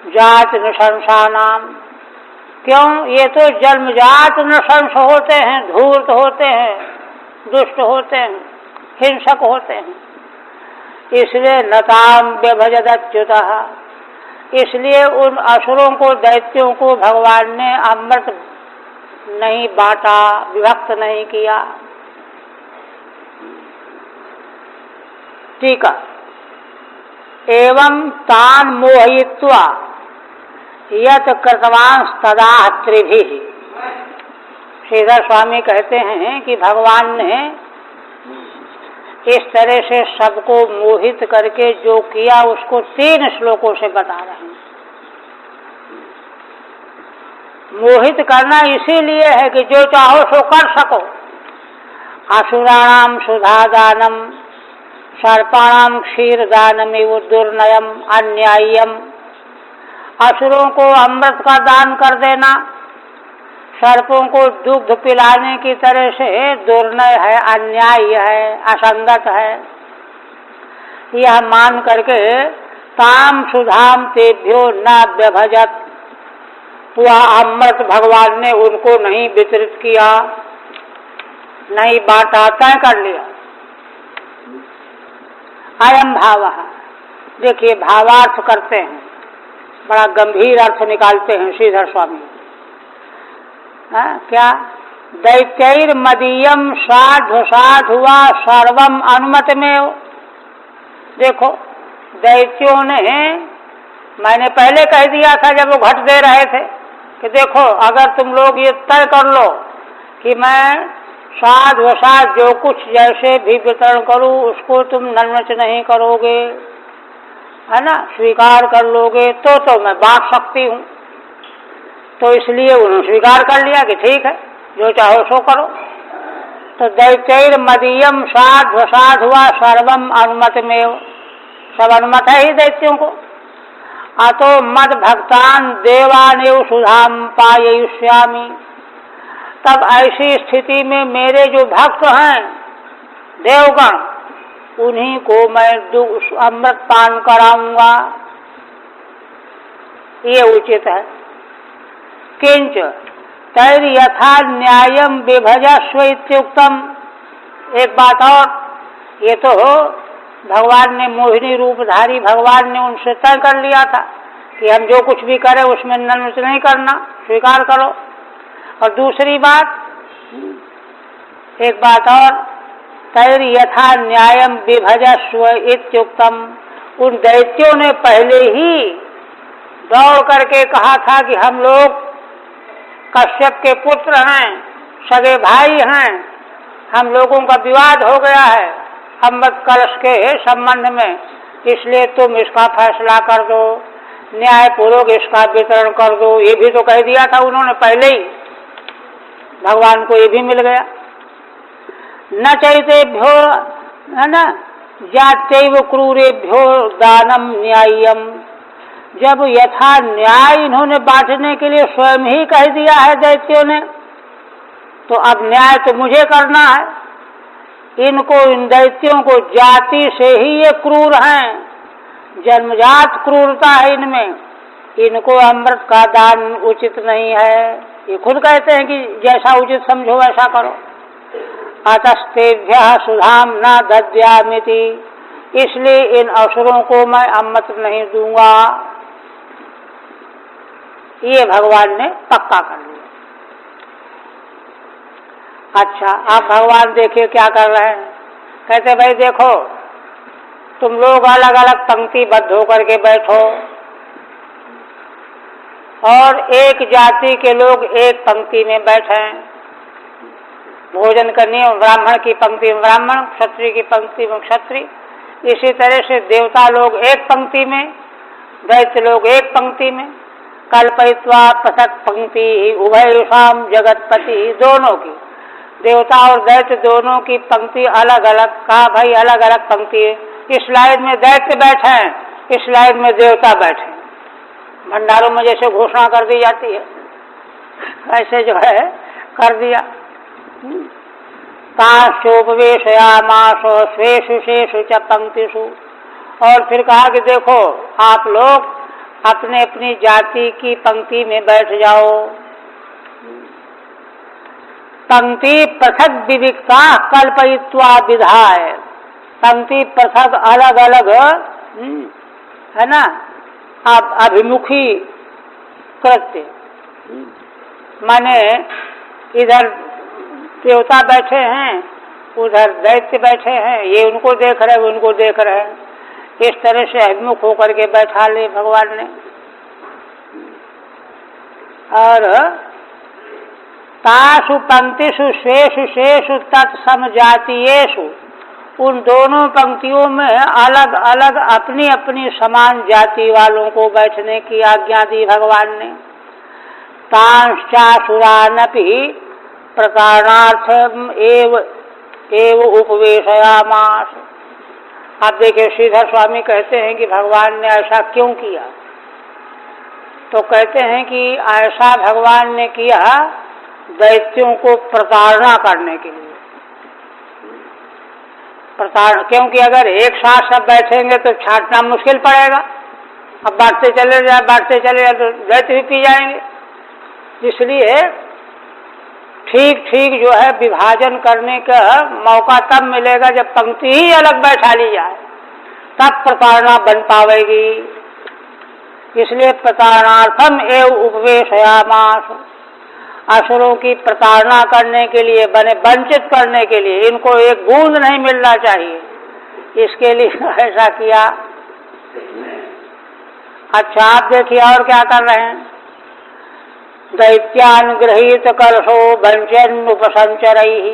जात नृशंसानाम। क्यों? ये तो जन्मजात नृशंस होते हैं, धूर्त होते हैं, दुष्ट होते हैं, हिंसक होते हैं। इसलिए नताम व्यभजदच्युतः, इसलिए उन असुरों को, दैत्यों को भगवान ने अमृत नहीं बांटा, विभक्त नहीं किया। ठीक है। एवं तान मोहयित्वा यत कृतवान तदा त्रिभिः। श्रीधर स्वामी कहते हैं कि भगवान ने इस तरह से सबको मोहित करके जो किया उसको 3 श्लोकों से बता रहे हैं। मोहित करना इसीलिए है कि जो चाहो सो कर सको। असुराणाम सुधा दानम सर्पाणाम क्षीर दानमेव दुर्नयम अन्याय्यम। असुरों को अमृत का दान कर देना सर्पों को दुग्ध पिलाने की तरह से दुर्नय है, अन्याय है, असंगत है। यह मान करके ताम सुधाम तेभ्यो न व्यभजत, वह अमृत भगवान ने उनको नहीं वितरित किया, नहीं बांटा, तय कर लिया। अयम भाव, देखिए भावार्थ करते हैं, बड़ा गंभीर अर्थ निकालते हैं श्रीधर स्वामी। क्या? दैत्यैर मदीयम साधु साधुआ सर्वम अनुमत में। देखो दैत्यों ने, मैंने पहले कह दिया था जब वो घट दे रहे थे कि देखो अगर तुम लोग ये तय कर लो कि मैं साध वसाध जो कुछ जैसे भी वितरण करूं उसको तुम नन्नच नहीं करोगे, है ना, स्वीकार कर लोगे तो मैं बांट सकती हूँ। तो इसलिए उन्होंने स्वीकार कर लिया कि ठीक है जो चाहो सो करो। तो दैत्यैर मदीयम साध वसाध हुआ सर्वम अनुमत में, सब अनुमत है ही दैत्यों को। अतो मद भक्तान देवानेव सुधाम पाययुष्यामि। तब ऐसी स्थिति में मेरे जो भक्त हैं देवगण, उन्हीं को मैं अमृत पान कराऊंगा, ये उचित है। किंच तैर यथा न्यायम विभजस्व इत्युक्तम। एक बात और, ये तो भगवान ने, मोहिनी रूपधारी भगवान ने उनसे तय कर लिया था कि हम जो कुछ भी करें उसमें नन्नच नहीं करना, स्वीकार करो। और दूसरी बात, एक बात और, तैर यथा न्यायम विभजस्व इत्युक्तम। उन दैत्यों ने पहले ही दौड़ करके कहा था कि हम लोग कश्यप के पुत्र हैं, सगे भाई हैं, हम लोगों का विवाद हो गया है अमृत कलश के संबंध में, इसलिए तुम इसका फैसला कर दो, न्यायपूर्वक इसका वितरण कर दो। ये भी तो कह दिया था उन्होंने पहले ही, भगवान को ये भी मिल गया। न चैतेभ्यो, है ना, जात्यैव क्रूरेभ्यो दानम न्याय्यम। जब यथा न्याय इन्होंने बांटने के लिए स्वयं ही कह दिया है दैत्यों ने, तो अब न्याय तो मुझे करना है। इनको, इन दैत्यों को जाति से ही ये क्रूर हैं, जन्मजात क्रूरता है इनमें, इनको अमृत का दान उचित नहीं है। ये खुद कहते हैं कि जैसा उचित समझो वैसा करो। अतस्तेभ्यः सुधाम न दद्यामिति, इसलिए इन असुरों को मैं अमृत नहीं दूंगा। ये भगवान ने पक्का कर लिया। अच्छा, आप भगवान देखिए क्या कर रहे हैं। कहते भाई देखो तुम लोग अलग अलग पंक्तिबद्ध होकर के बैठो और एक जाति के लोग एक पंक्ति में बैठे, भोजन का नियम, ब्राह्मण की पंक्ति में ब्राह्मण, क्षत्रिय की पंक्ति में क्षत्रिय। इसी तरह से देवता लोग एक पंक्ति में, दैत्य लोग एक पंक्ति में। कल्पयित्वा पृथक पंक्ति उभयषाम जगतपति, दोनों की, देवता और दैत्य दोनों की पंक्ति अलग अलग। कहा भाई अलग अलग पंक्ति है, इस लाइन में दैत्य बैठे हैं, इस लाइन में देवता बैठे हैं। भंडारों में जैसे घोषणा कर दी जाती है, ऐसे जो है कर दिया। ताशोपवेशयामास स्वेषु शेषु च पंक्तिषु। और फिर कहा कि देखो आप लोग अपने अपनी जाति की पंक्ति में बैठ जाओ। पंक्ति पृथक विविक्ता कल्पयित्वा विधाय, पंक्ति पृथक अलग अलग है ना, आप अभिमुखी कृत्य, माने इधर देवता बैठे हैं, उधर दैत्य बैठे हैं, ये उनको देख रहे हैं, उनको देख रहे हैं, इस तरह से अभिमुख होकर के बैठा ले भगवान ने। और तासु पंक्तिषु स्वेषु शेषु तत्समजातीयेषु, उन दोनों पंक्तियों में अलग अलग अपनी अपनी समान जाति वालों को बैठने की आज्ञा दी भगवान ने। तांश्चासुरानपि प्रकारणार्थम एव उपवेशयामास। आप देखिए श्रीधर स्वामी कहते हैं कि भगवान ने ऐसा क्यों किया, तो कहते हैं कि ऐसा भगवान ने किया दैत्यों को प्रताड़ना करने के लिए। प्रताड़ना, क्योंकि अगर एक साथ सब बैठेंगे तो छांटना मुश्किल पड़ेगा। अब बांटते चले जाए तो दैत्य भी पी जाएंगे। इसलिए ठीक ठीक जो है विभाजन करने का मौका तब मिलेगा जब पंक्ति ही अलग बैठा ली जाए, तब प्रताड़ना बन पावेगी। इसलिए प्रताड़नार्थम एव उपवेशयामास, असुरों की प्रताड़ना करने के लिए, बने वंचित करने के लिए, इनको एक बूंद नहीं मिलना चाहिए, इसके लिए ऐसा किया। अच्छा आप देखिए और क्या कर रहे हैं। दैत्यान गृहीत कलशो वंचन उपसंचरैहि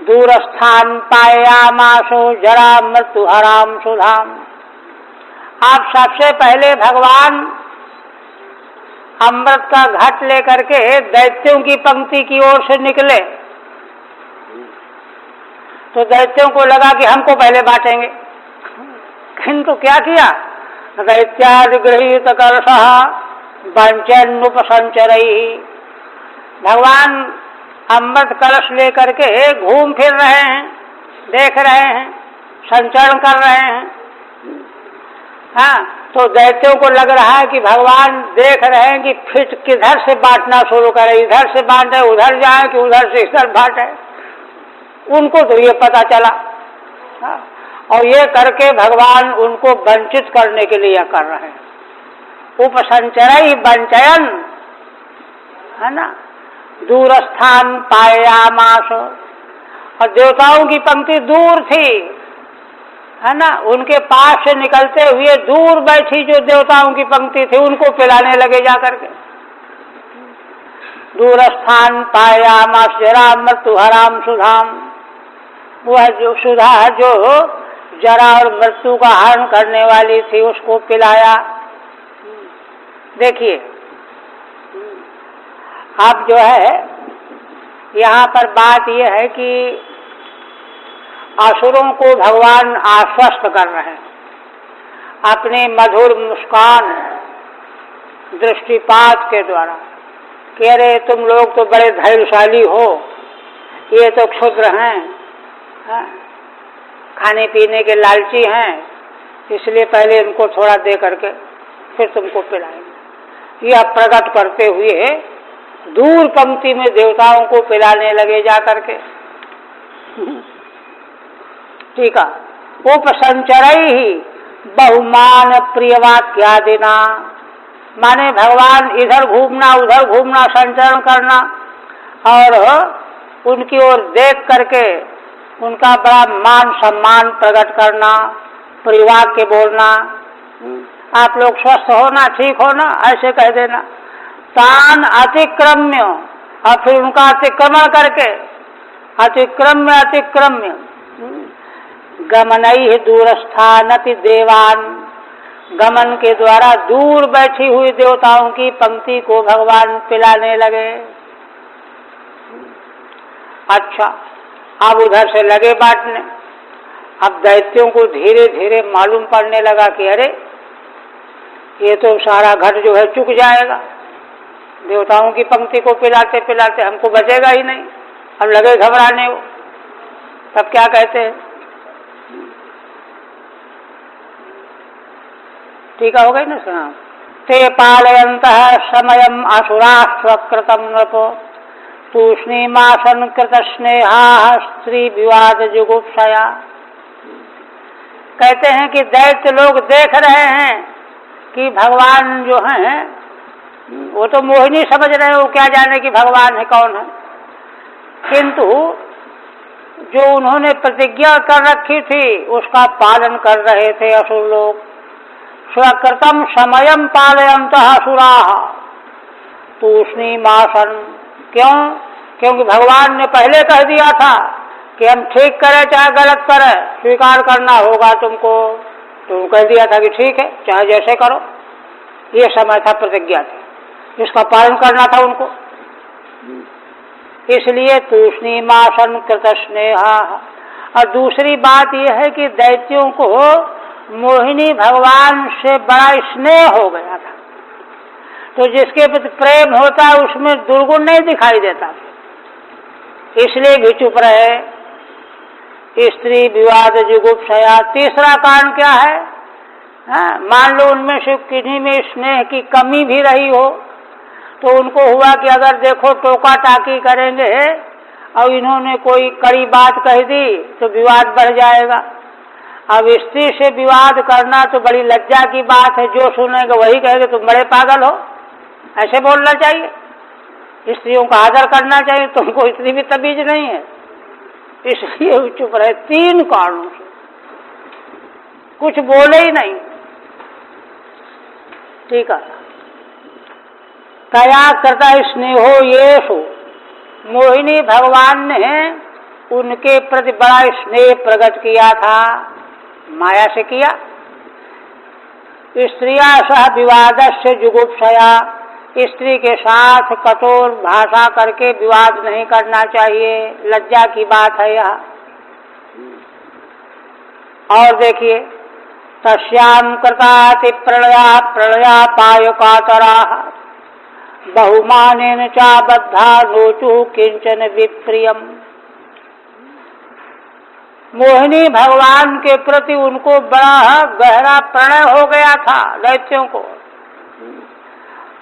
दूरस्थान पायामासो जरा मृत्यु हराम सुधाम। आप सबसे पहले भगवान अमृत का घट लेकर के दैत्यों की पंक्ति की ओर से निकले, तो दैत्यों को लगा कि हमको पहले बांटेंगे, किंतु क्या किया, दैत्यादि गृहीत कलशः वंचन उपसंचरैहि, भगवान अमृत कलश लेकर के घूम फिर रहे हैं, देख रहे हैं, संचरण कर रहे हैं। हाँ, तो दैत्यों को लग रहा है कि भगवान देख रहे हैं कि फिर किधर से बांटना शुरू करें, इधर से बांटे उधर जाए कि उधर से इधर बांटे। उनको तो ये पता चला। हाँ, और ये करके भगवान उनको वंचित करने के लिए कर रहे हैं। उपसंचरई वंचयन, है ना, दूरस्थान पायामास। और देवताओं की पंक्ति दूर थी, है ना, उनके पास से निकलते हुए दूर बैठी जो देवताओं की पंक्ति थी उनको पिलाने लगे जाकर के। दूरस्थान पायामास जरा मृत्यु हराम सुधाम, वह जो सुधा जो जरा और मृत्यु का हरण करने वाली थी उसको पिलाया। देखिए अब जो है यहाँ पर बात यह है कि असुरों को भगवान आश्वस्त कर रहे हैं अपने मधुर मुस्कान दृष्टिपात के द्वारा कि अरे तुम लोग तो बड़े धैर्यशाली हो, ये तो क्षुद्र हैं, खाने पीने के लालची हैं, इसलिए पहले इनको थोड़ा दे करके फिर तुमको पिलाएंगे। यह प्रकट करते हुए दूर पंक्ति में देवताओं को पिलाने लगे जा करके। ठीक है, उपसंचरैहि बहुमान प्रिय वाक्यादिना, माने भगवान इधर घूमना संचरण करना और उनकी ओर देख करके उनका बड़ा मान सम्मान प्रकट करना, प्रियवाक्य बोलना, आप लोग स्वस्थ हो ना, ठीक हो ना, ऐसे कह देना। तान अतिक्रम्य, और फिर उनका अतिक्रमण करके अतिक्रम्य अतिक्रम्य गमनैः दूरस्थानति देवान, गमन के द्वारा दूर बैठी हुई देवताओं की पंक्ति को भगवान पिलाने लगे। अच्छा, अब उधर से लगे बांटने। अब दैत्यों को धीरे धीरे मालूम पड़ने लगा कि अरे ये तो सारा घट जो है चुक जाएगा, देवताओं की पंक्ति को पिलाते पिलाते हमको बचेगा ही नहीं। अब लगे घबराने वो। तब क्या कहते हैं, टीका हो गई ना सुना, ते पालयन्तः समयम् असुराश्वकृतं नृपो तूष्णीमासन कृत स्नेहा स्त्री विवाद जुगुप्सया। कहते हैं कि दैत्य लोग देख रहे हैं कि भगवान जो हैं वो तो मोहिनी समझ रहे हैं, वो क्या जाने कि भगवान है कौन है, किंतु जो उन्होंने प्रतिज्ञा कर रखी थी उसका पालन कर रहे थे असुर लोग। स्वकृतम समयम पालयन्तः असुराः तूष्णीमासन। क्यों? क्योंकि भगवान ने पहले कह दिया था कि हम ठीक करें चाहे गलत करें, स्वीकार करना होगा तुमको। तो कह दिया था कि ठीक है, चाहे जैसे करो। ये समय था, प्रतिज्ञा थी, इसका पालन करना था उनको। इसलिए तूष्णीमासन कृत स्नेहा। और दूसरी बात यह है कि दैत्यों को मोहिनी भगवान से बड़ा स्नेह हो गया था, तो जिसके प्रति प्रेम होता है उसमें दुर्गुण नहीं दिखाई देता, इसलिए भी चुप रहे। स्त्री विवाद जुगुप्सया। तीसरा कारण क्या है? मान लो उनमें से किन्हीं में स्नेह की कमी भी रही हो, तो उनको हुआ कि अगर देखो टोका टाकी करेंगे और इन्होंने कोई कड़ी बात कह दी तो विवाद बढ़ जाएगा। अब स्त्री से विवाद करना तो बड़ी लज्जा की बात है, जो सुनेंगे वही कहेंगे तुम बड़े पागल हो, ऐसे बोलना चाहिए, स्त्रियों का आदर करना चाहिए, तुमको इतनी भी तमीज नहीं है, इसलिए वो चुप रहे। 3 कारणों से कुछ बोले ही नहीं। ठीक है, तया कृता स्नेहो येषु। मोहिनी भगवान ने उनके प्रति बड़ा स्नेह प्रकट किया था, माया से किया। स्त्रिया सह विवादस्य जुगुप्सया। स्त्री के साथ कठोर भाषा करके विवाद नहीं करना चाहिए, लज्जा की बात है यह। और देखिए, तस्याम कृताति प्रणया प्रणया पाय कातरा बहुमानेन चा बद्धा नोचु किंचन विप्रियम। मोहिनी भगवान के प्रति उनको बड़ा गहरा प्रणय हो गया था दैत्यों को,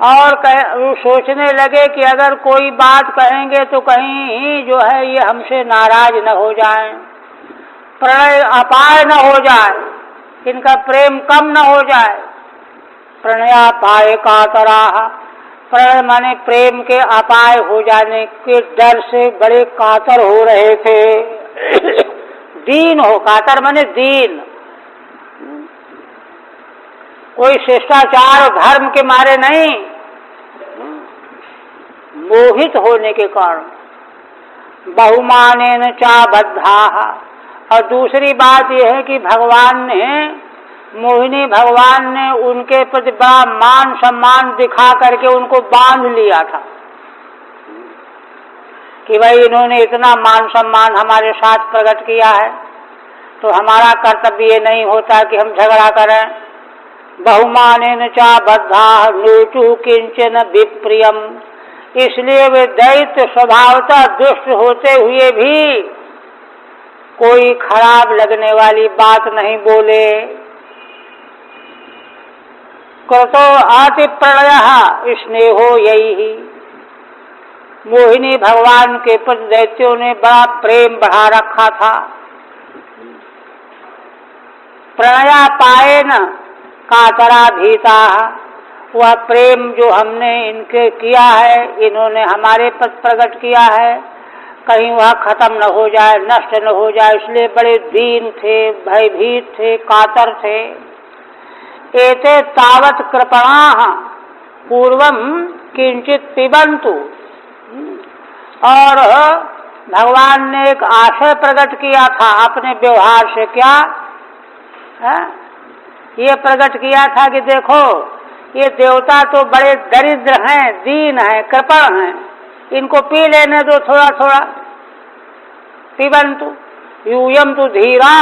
और वो सोचने लगे कि अगर कोई बात कहेंगे तो कहीं जो है ये हमसे नाराज न हो जाएं, प्रणय अपाय न हो जाए, इनका प्रेम कम न हो जाए। प्रणयापाय कातराः। प्रणय माने प्रेम के अपाय हो जाने के डर से बड़े कातर हो रहे थे। दीन हो, कातर माने दीन, कोई शिष्टाचार धर्म के मारे नहीं, मोहित होने के कारण। बहुमानेन चा बद्धाः। और दूसरी बात यह है कि भगवान ने, मोहिनी भगवान ने उनके प्रति बड़ा मान सम्मान दिखा करके उनको बांध लिया था कि भाई इन्होंने इतना मान सम्मान हमारे साथ प्रकट किया है तो हमारा कर्तव्य ये नहीं होता कि हम झगड़ा करें। बहुमानेन चा बद्धाः नोचु किंचन विप्रियम। इसलिए वे दैत्य स्वभावतः दुष्ट होते हुए भी कोई खराब लगने वाली बात नहीं बोले। कृतो आति प्रणयः स्नेहो यही। मोहिनी भगवान के प्रति दैत्यों ने बड़ा प्रेम बढ़ा रखा था। प्रणया पाएन कातरा भीता। वह प्रेम जो हमने इनके किया है, इन्होंने हमारे प्रति प्रकट किया है, कहीं वह खत्म न हो जाए, नष्ट न हो जाए, इसलिए बड़े दीन थे, भयभीत थे, कातर थे। एते तावत कृपणाः पूर्वम किंचित पिबंतु। और भगवान ने एक आशय प्रकट किया था अपने व्यवहार से। क्या है? ये प्रकट किया था कि देखो ये देवता तो बड़े दरिद्र हैं, दीन हैं, कृपण हैं, इनको पी लेने दो थोड़ा थोड़ा। पिबंतु यूयम तु धीरा,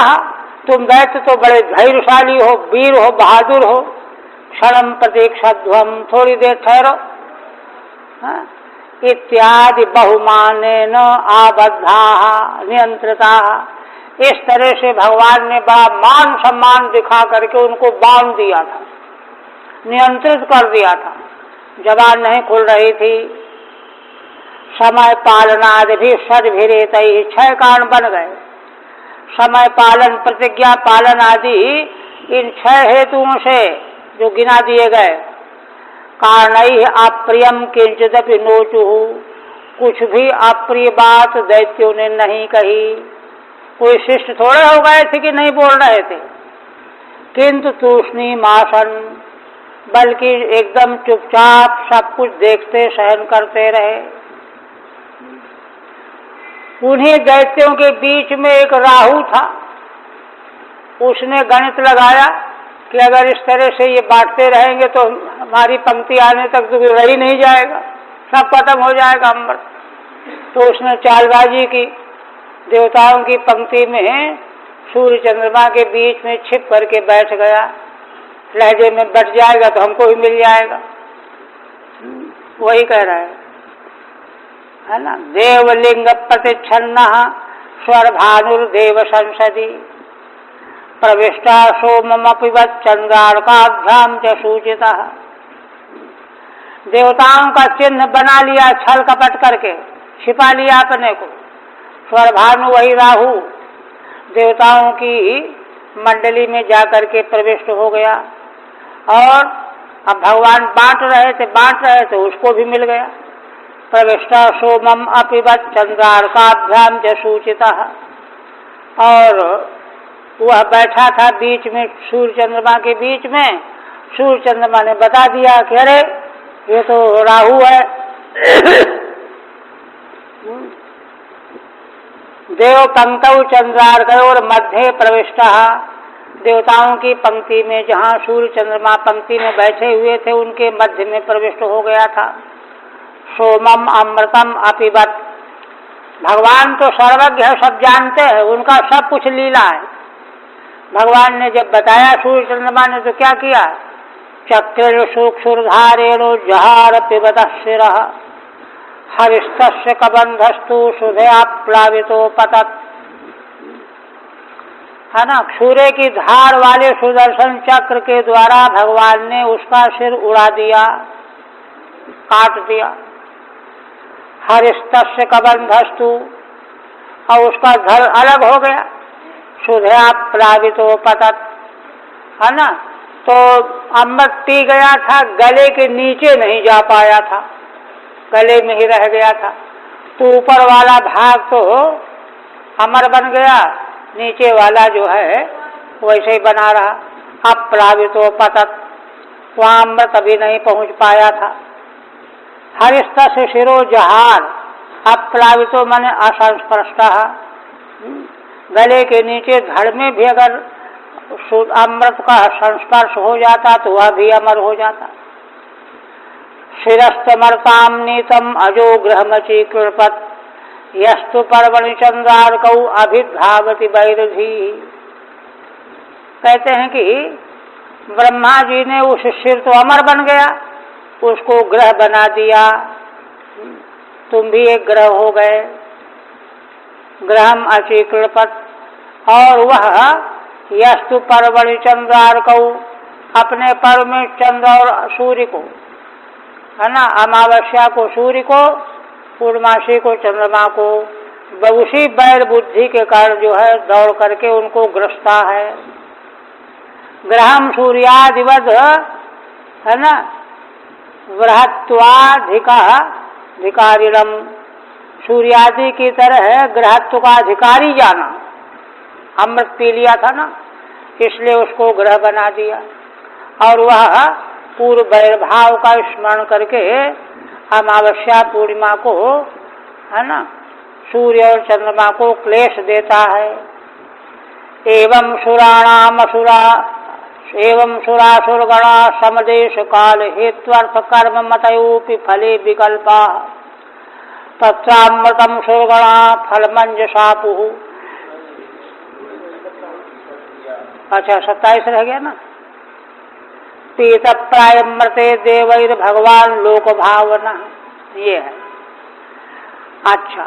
तुम दैत्य तो बड़े धैर्यशाली हो, वीर हो, बहादुर हो। क्षणम प्रतीक्षध्वम, थोड़ी देर ठहरो। इत्यादि बहुमानेन आबद्धा नियंत्रिता। इस तरह से भगवान ने बड़ा मान सम्मान दिखा करके उनको बांध दिया था, नियंत्रित कर दिया था। जबान नहीं खुल रही थी। समय पालनादि भी सद भिरेत, 6 कारण बन गए। समय पालन, प्रतिज्ञा पालन आदि इन 6 हेतुओं से जो गिना दिए गए। कारणैः अप्रियम किंचिदपि नोचुः, कुछ भी अप्रिय बात दैत्यों ने नहीं कही। कोई शिष्ट थोड़े हो गए थे कि नहीं बोल रहे थे। किंतु तूष्णीमासन, बल्कि एकदम चुपचाप सब कुछ देखते सहन करते रहे। उन्हीं दैत्यों के बीच में एक राहु था। उसने गणित लगाया कि अगर इस तरह से ये बांटते रहेंगे तो हमारी पंक्ति आने तक तो रह ही नहीं जाएगा, सब खत्म हो जाएगा अमृत। तो उसने चालबाजी की, देवताओं की पंक्ति में सूर्य चंद्रमा के बीच में छिप करके बैठ गया। लहजे में बच जाएगा तो हमको ही मिल जाएगा। वही कह रहा है ना। देवलिंग प्रतिच्छन्न स्वर भानुर्देव संसदी, प्रविष्टा सोममपिबत चंद्रार्काभ्याम च सूचिता। देवताओं का चिन्ह बना लिया, छल कपट करके छिपा लिया अपने को। स्वर भानु वही राहु देवताओं की मंडली में जाकर के प्रविष्ट हो गया। और अब भगवान बांट रहे थे, उसको भी मिल गया। प्रविष्टा सोमम अपिबत चंद्रार्काभ्याम च सूचिता। और वह बैठा था बीच में, सूर्य चंद्रमा के बीच में। सूर्य चंद्रमा ने बता दिया कि अरे ये तो राहु है। देव पंक्तौ चंद्रार्कयोर मध्य प्रविष्टा, देवताओं की पंक्ति में जहाँ सूर्य चंद्रमा पंक्ति में बैठे हुए थे उनके मध्य में प्रविष्ट हो गया था। सोमम अमृतम अपिबत, भगवान तो सर्वज्ञ है, सब जानते हैं, उनका सब कुछ लीला है। भगवान ने जब बताया सूर्य चंद्रमा ने तो क्या किया? चक्रेण सूक्षुर्धारेणो जहार पिबत शिरः, हरिस्तस्य कबंधस्तु सुधया प्लावितो पतत। है ना, क्षूरे की धार वाले सुदर्शन चक्र के द्वारा भगवान ने उसका सिर उड़ा दिया, काट दिया। हरिस्तस्य कबंधस्तु, और उसका धड़ अलग हो गया। सुधया प्लावितो पतत, है ना। तो अमृत पी गया था, गले के नीचे नहीं जा पाया था, गले में ही रह गया था। तो ऊपर वाला भाग तो अमर बन गया, नीचे वाला जो है वैसे ही बना रहा। अप्लावितो पतत, वहाँ अमृत अभी नहीं पहुँच पाया था। हरिस्त से शिरो जहार, अप्लावितो माने असंस्पर्शः, गले के नीचे धड़ में भी अगर अमृत का संस्पर्श हो जाता तो वह भी अमर हो जाता। शिरस्तमर्ताम नीतम अजो गृहमची कृपत, यस्तु पर्वणि चंद्रार्कौ अभिधावति वैरधी। कहते हैं कि ब्रह्मा जी ने उस शिर तो अमर बन गया, उसको ग्रह बना दिया। तुम भी एक ग्रह हो गए, ग्रहम अचिकृपत। और वह यस्तु पर्वणि चंद्रार्कौ, अपने पर्व में चंद्र और सूर्य को, है ना, अमावस्या को सूर्य को, पूर्णमासी को चंद्रमा को, उसी बैर बुद्धि के कारण जो है दौड़ करके उनको ग्रसता है। ग्रहम सूर्यादिवद, है ना, ग्रहत्वाधिकारिणम, सूर्यादि की तरह ग्रहत्व का अधिकारी जाना। अमृत पी लिया था ना, इसलिए उसको ग्रह बना दिया। और वह पूर्व वैरभाव का स्मरण करके अमावस्या पूर्णिमा को, है ना, सूर्य और चंद्रमा को क्लेश देता है। एवं सुरासुरगणा समदेश काल हेत्वर्थ कर्म मतयोपि फले विकल्पा तत्रामृतम सुरगणा फलमंजसापु। अच्छा 27 रह गया ना। पीत प्रायमृते देवैर भगवान लोक भावना, ये है। अच्छा,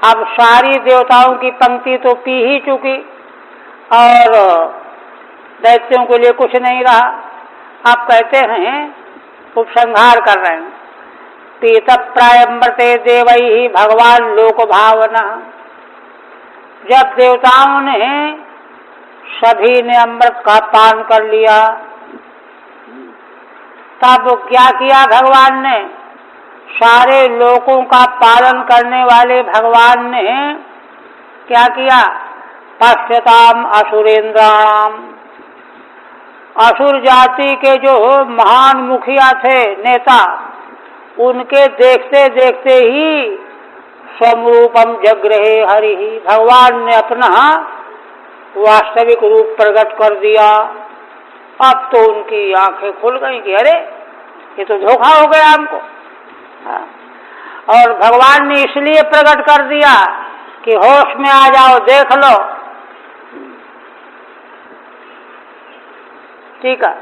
अब सारी देवताओं की पंक्ति तो पी ही चुकी और दैत्यों के लिए कुछ नहीं रहा। आप कहते हैं उपसंहार कर रहे हैं, पीत प्रायमृते देवैहि भगवान लोक भावना। जब देवताओं ने सभी ने अमृत का पान कर लिया, तब क्या किया भगवान ने? सारे लोकों का पालन करने वाले भगवान ने क्या किया? पश्यताम असुरेंद्राणाम, असुर जाति के जो महान मुखिया थे, नेता, उनके देखते देखते ही स्वरूपम जगृहे हरि, भगवान ने अपना वास्तविक रूप प्रकट कर दिया। अब तो उनकी आंखें खुल गई कि अरे ये तो धोखा हो गया हमको। और भगवान ने इसलिए प्रकट कर दिया कि होश में आ जाओ, देख लो। ठीक है,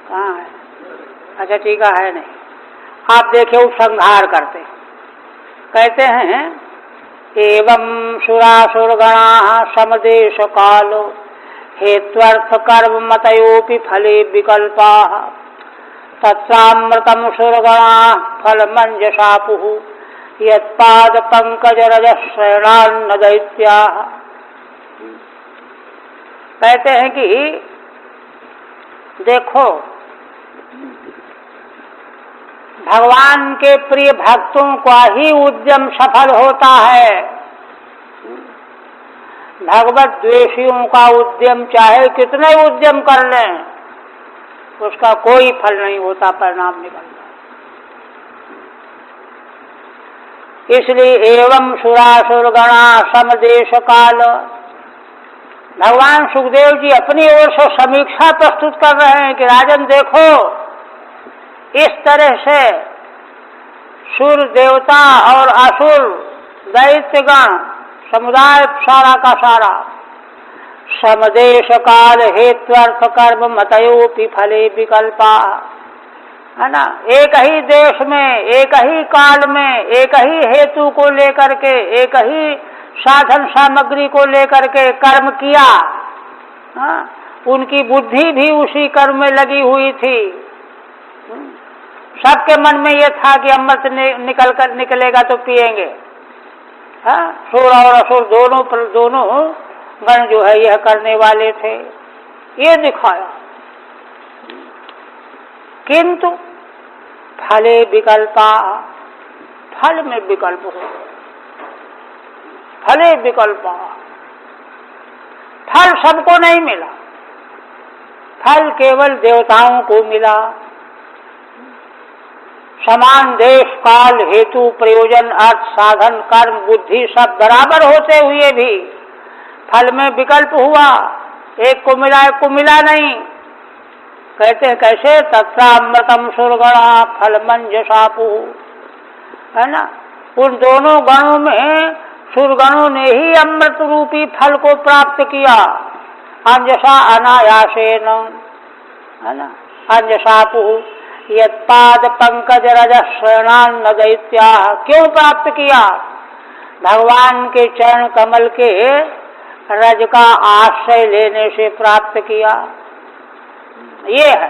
कहाँ है? अच्छा टीका है नहीं। आप देखिए उपसंहार करते, कहते हैं एवं सुरासुरगणा समदेश कालो हेत्वर्थ कर्म मतयोपि फले विकल्पा तत्रामृतम सुरगणा फलमंजसापु यत्पाद पंकज रजश्रयणान्न दैत्या। कहते हैं कि देखो, भगवान के प्रिय भक्तों का ही उद्यम सफल होता है। भगवत द्वेषियों का उद्यम चाहे कितने उद्यम कर लें, उसका कोई फल नहीं होता, परिणाम निकलता। इसलिए एवं सुरासुरगणा समदेश काल, भगवान सुखदेव जी अपनी ओर से समीक्षा प्रस्तुत कर रहे हैं कि राजन देखो, इस तरह से सुर देवता और असुर दैत्यगण समुदाय सारा का सारा समदेश काल हेत्वर्थ कर्म मतयोपि फले विकल्पा, है ना, एक ही देश में, एक ही काल में, एक ही हेतु को लेकर के, एक ही साधन सामग्री को लेकर के कर्म किया। हाँ, उनकी बुद्धि भी उसी कर्म में लगी हुई थी। सबके मन में यह था कि अमृत निकलेगा तो पिएंगे। हाँ, सुर और असुर दोनों गण जो है यह करने वाले थे, ये दिखाया। किंतु फले विकल्पा, फल में विकल्प हो, फले विकल्पा, फल सबको नहीं मिला, फल केवल देवताओं को मिला। समान देश काल हेतु प्रयोजन अर्थ साधन कर्म बुद्धि सब बराबर होते हुए भी फल में विकल्प हुआ, एक को मिला एक को मिला नहीं। कहते हैं कैसे? तत्रामृतम सुरगणा फलमंजसापु, है ना, उन दोनों गणों में सुरगणों ने ही अमृत रूपी फल को प्राप्त किया, अंजसा अनायासेन, है ना, अंजसापु यत्पाद पंकज रजश्रयणान्न दैत्या। क्यों प्राप्त किया? भगवान के चरण कमल के रज का आश्रय लेने से प्राप्त किया, ये है।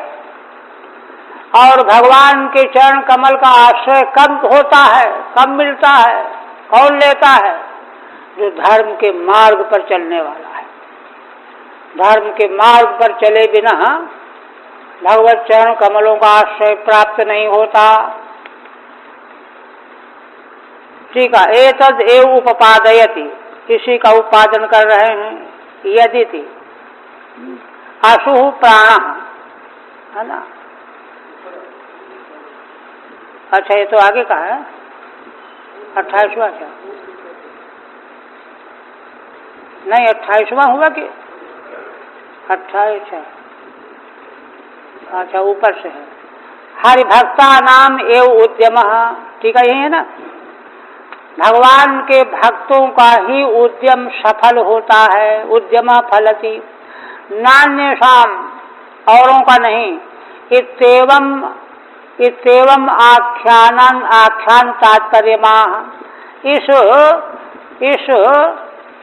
और भगवान के चरण कमल का आश्रय कब होता है, कब मिलता है, कौन लेता है? जो धर्म के मार्ग पर चलने वाला है। धर्म के मार्ग पर चले बिना भगवत चरण कमलों का आश्रय प्राप्त नहीं होता। ठीक है, एतद एव उपपादयति, इसी का उत्पादन कर रहे हैं। यदिति अशुः प्राण, है ना। अच्छा, ये तो आगे का है। 28वां क्या? नहीं 28वां हुआ कि 28? अच्छा ऊपर से है। हरिभक्ता नाम एव उद्यम, ठीक है, यही है ना। भगवान के भक्तों का ही उद्यम सफल होता है। उद्यम फलति नान्येषाम, औरों का नहीं। इत्येवं आख्यान तात्पर्यमाह, इस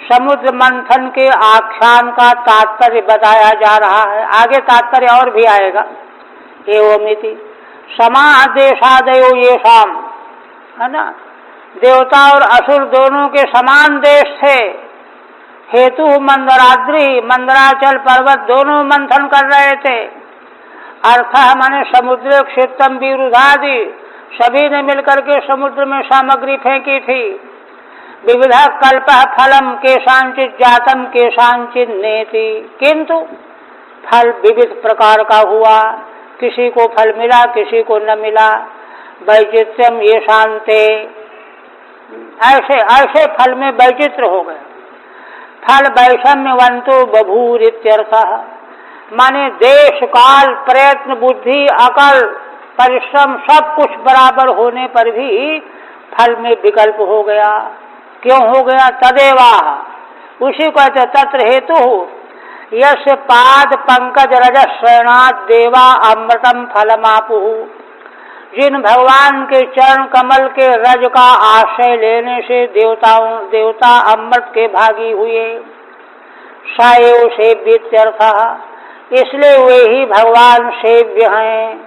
समुद्र मंथन के आख्यान का तात्पर्य बताया जा रहा है। आगे तात्पर्य और भी आएगा। एवमिति समादेशादयो येषाम, है ना, देवता और असुर दोनों के समान देश थे। हेतु मंदराद्रि, मंदराचल पर्वत दोनों मंथन कर रहे थे। अर्थ माने समुद्र क्षेत्रम विरुधादि, सभी ने मिलकर के समुद्र में सामग्री फेंकी थी। विविध कल्प फलम केशांचित जातम केशांचित नेति, किंतु फल विविध प्रकार का हुआ। किसी को फल मिला, किसी को न मिला। वैचित्र्यम ये शांते, ऐसे ऐसे फल में वैचित्र हो गया। फल वैषम्यवंतो बभूर इत्यर्थः, माने देश काल प्रयत्न बुद्धि अकल परिश्रम सब कुछ बराबर होने पर भी फल में विकल्प हो गया। क्यों हो गया? तदेवा, उसी को तत्र हेतु यश पाद पंकज रज श्रेणात् देवा अमृतम फलमापुः, जिन भगवान के चरण कमल के रज का आश्रय लेने से देवता अमृत के भागी हुए। साएव सेव्यत्यर्थः, इसलिए वे ही भगवान सेव्य हैं।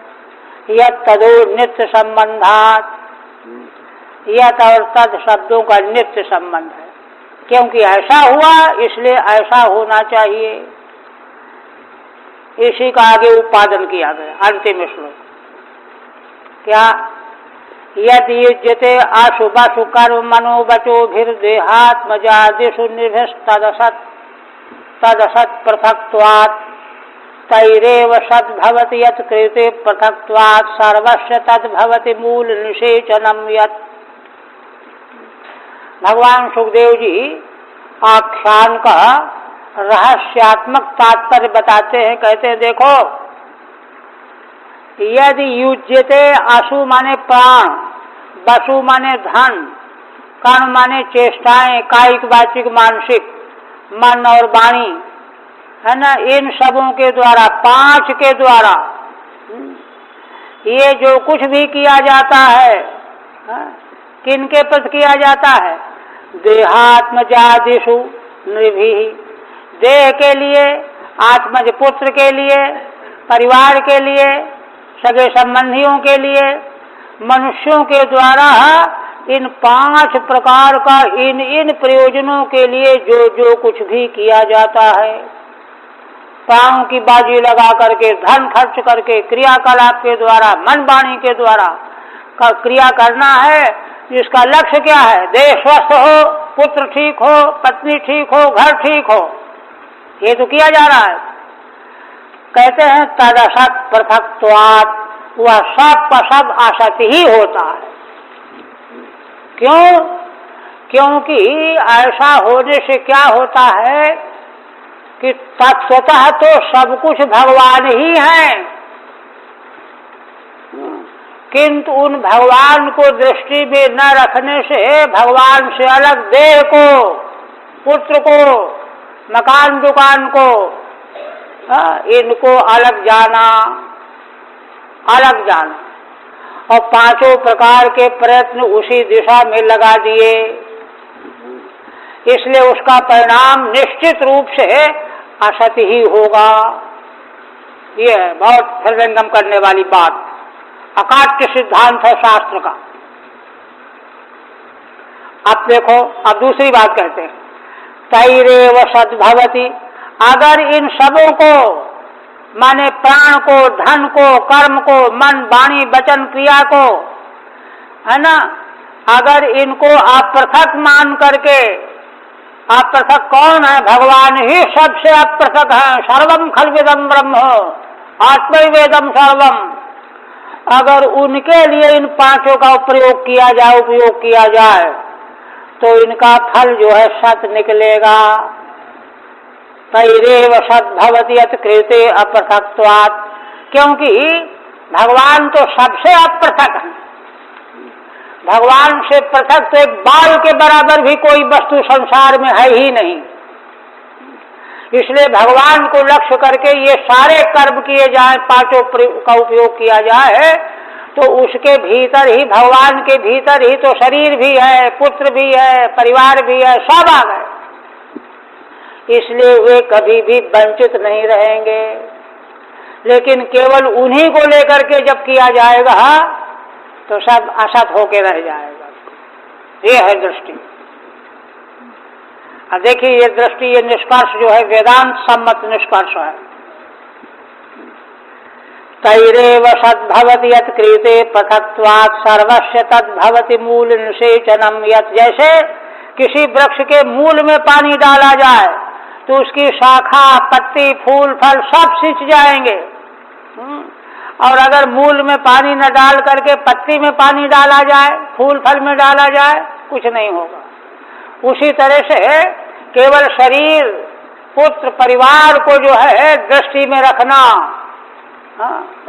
यत् तदो नित्य संबंधात, यत् और तद शब्दों का नित्य संबंध है। क्योंकि ऐसा हुआ इसलिए ऐसा होना चाहिए। इसी का आगे उत्पादन किया गया अंतिम श्लोक। क्या? यद युज्यते अशुभशु कर्म मनोवचोभिर्देहात्मजादिषु तदसत् पृथक्त्वात् तैरेव सद्भवति यत् कृते पृथक्त्वात् सर्वस्य तद्भवति मूल निषेचनम यत्। भगवान सुखदेव जी आख्यान का रहस्यात्मक तात्पर्य बताते हैं। कहते हैं देखो, यदि युज्यते, अशु माने प्राण, वसु माने धन, कर्म माने चेष्टाएं कायिक वाचिक मानसिक, मन और वाणी, है ना, इन सबों के द्वारा, पांच के द्वारा ये जो कुछ भी किया जाता है, किनके प्रति किया जाता है? देहात्मजादिषु नृभिः, देह के लिए, आत्मज पुत्र के लिए, परिवार के लिए, सगे संबंधियों के लिए, मनुष्यों के द्वारा इन पांच प्रकार का इन प्रयोजनों के लिए जो जो कुछ भी किया जाता है, प्राणों की बाजी लगा करके, धन खर्च करके, क्रियाकलाप के द्वारा, मन वाणी के द्वारा का क्रिया करना है, इसका लक्ष्य क्या है? देह स्वस्थ हो, पुत्र ठीक हो, पत्नी ठीक हो, घर ठीक हो, ये तो किया जा रहा है। कहते हैं तदसत् पृथक्त्वात्, वह सब का सब असत ही होता है। क्यों? क्योंकि ऐसा होने से क्या होता है कि तत्वतः तो सब कुछ भगवान ही है, किंतु उन भगवान को दृष्टि में न रखने से भगवान से अलग देह को, पुत्र को, मकान दुकान को, इनको अलग जाना, और पांचों प्रकार के प्रयत्न उसी दिशा में लगा दिए। इसलिए उसका परिणाम निश्चित रूप से असत ही होगा। ये है बहुत हृदयंगम करने वाली बात, अकाट्य सिद्धांत है शास्त्र का। अब देखो, अब दूसरी बात कहते हैं, तैरेव सद्भवति, अगर इन सबों को, माने प्राण को, धन को, कर्म को, मन वाणी वचन क्रिया को, है ना, अगर इनको आप पृथक मान करके, आप पृथक कौन है? भगवान ही सबसे अपृथक है। सर्वम खल्विदम ब्रह्म, आत्मैवेदम सर्वम, अगर उनके लिए इन पांचों का प्रयोग किया जाए, उपयोग किया जाए, तो इनका फल जो है सत निकलेगा। तैरेव सत भवति यत् कृते अपृथक्त्वात्, क्योंकि भगवान तो सबसे अपृथक है। भगवान से पृथक तो एक बाल के बराबर भी कोई वस्तु संसार में है ही नहीं। इसलिए भगवान को लक्ष्य करके ये सारे कर्म किए जाए, पांचों का उपयोग किया जाए, तो उसके भीतर ही, भगवान के भीतर ही तो शरीर भी है, पुत्र भी है, परिवार भी है, सब आ गए। इसलिए वे कभी भी वंचित नहीं रहेंगे। लेकिन केवल उन्हीं को लेकर के जब किया जाएगा तो सब असत होके रह जाएगा। ये है दृष्टि। अब देखिए ये दृष्टि, ये निष्कर्ष जो है वेदांत सम्मत निष्कर्ष है। तैरेव सद्भवति यत् क्रियते पृथक्त्वात् सर्वस्य तद्भवति मूल निषेचनम यत्, जैसे किसी वृक्ष के मूल में पानी डाला जाए तो उसकी शाखा, पत्ती, फूल, फल सब सिंच जाएंगे। और अगर मूल में पानी न डाल करके पत्ती में पानी डाला जाए, फूल फल में डाला जाए, कुछ नहीं होगा। उसी तरह से केवल शरीर, पुत्र, परिवार को जो है दृष्टि में रखना,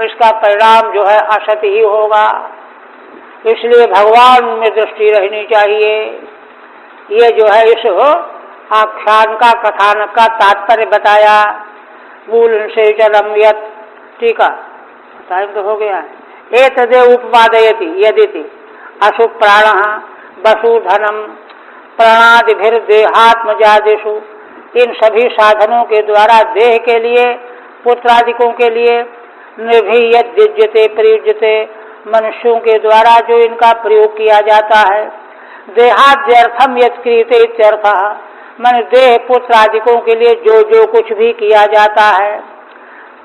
इसका परिणाम जो है असत ही होगा। इसलिए भगवान में दृष्टि रहनी चाहिए। ये जो है इस आख्यान का, कथानक का तात्पर्य बताया। मूल निषेचनम यत्, ठीक है, टाइम तो हो गया है। एतदेव उपपादयति यदिति अशुभ प्राण वसुधनम प्राणादिभिर्देहात्मजादिषु, इन सभी साधनों के द्वारा देह के लिए, पुत्रादिकों के लिए, निर्भीयद्युज्यते प्रयुज्यते, मनुष्यों के द्वारा जो इनका प्रयोग किया जाता है, देहाद्यर्थम यत् क्रियते इत्यर्थः, मन देह पुत्र आदिकों के लिए जो जो कुछ भी किया जाता है,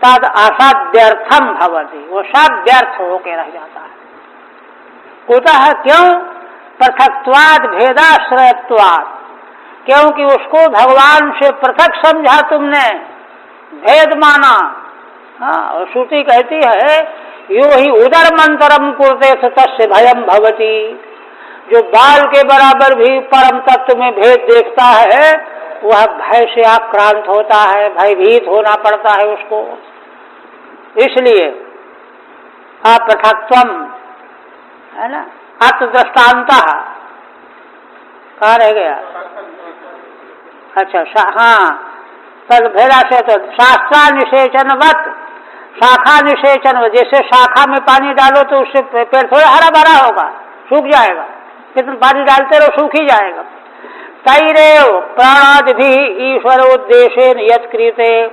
तद असद्यर्थम भवति, वो सब व्यर्थ होकर रह जाता है। होता है क्यों? पृथक्त्वाद भेदाश्रयत्वाद, क्योंकि उसको भगवान से पृथक समझा तुमने, भेद माना। और श्रुति कहती है यो ही उदर मंतरम कुरते तस्य भयम भवति, जो बाल के बराबर भी परम तत्व में भेद देखता है वह भय से आक्रांत होता है, भयभीत होना पड़ता है उसको। इसलिए अपृथक्त्वम है ना, अतदृष्टान्तः, कहाँ रह गया? अच्छा, हाँ, तद भेदा से तो शास्त्रा निषेचनवत, शाखा निषेचन, जैसे शाखा में पानी डालो तो उससे पेड़ थोड़ा हरा भरा होगा, सूख जाएगा, कितना पानी डालते रहो सूख ही जाएगा। तैरेव प्राणादि भी ईश्वर उद्देश्य यत् क्रियते,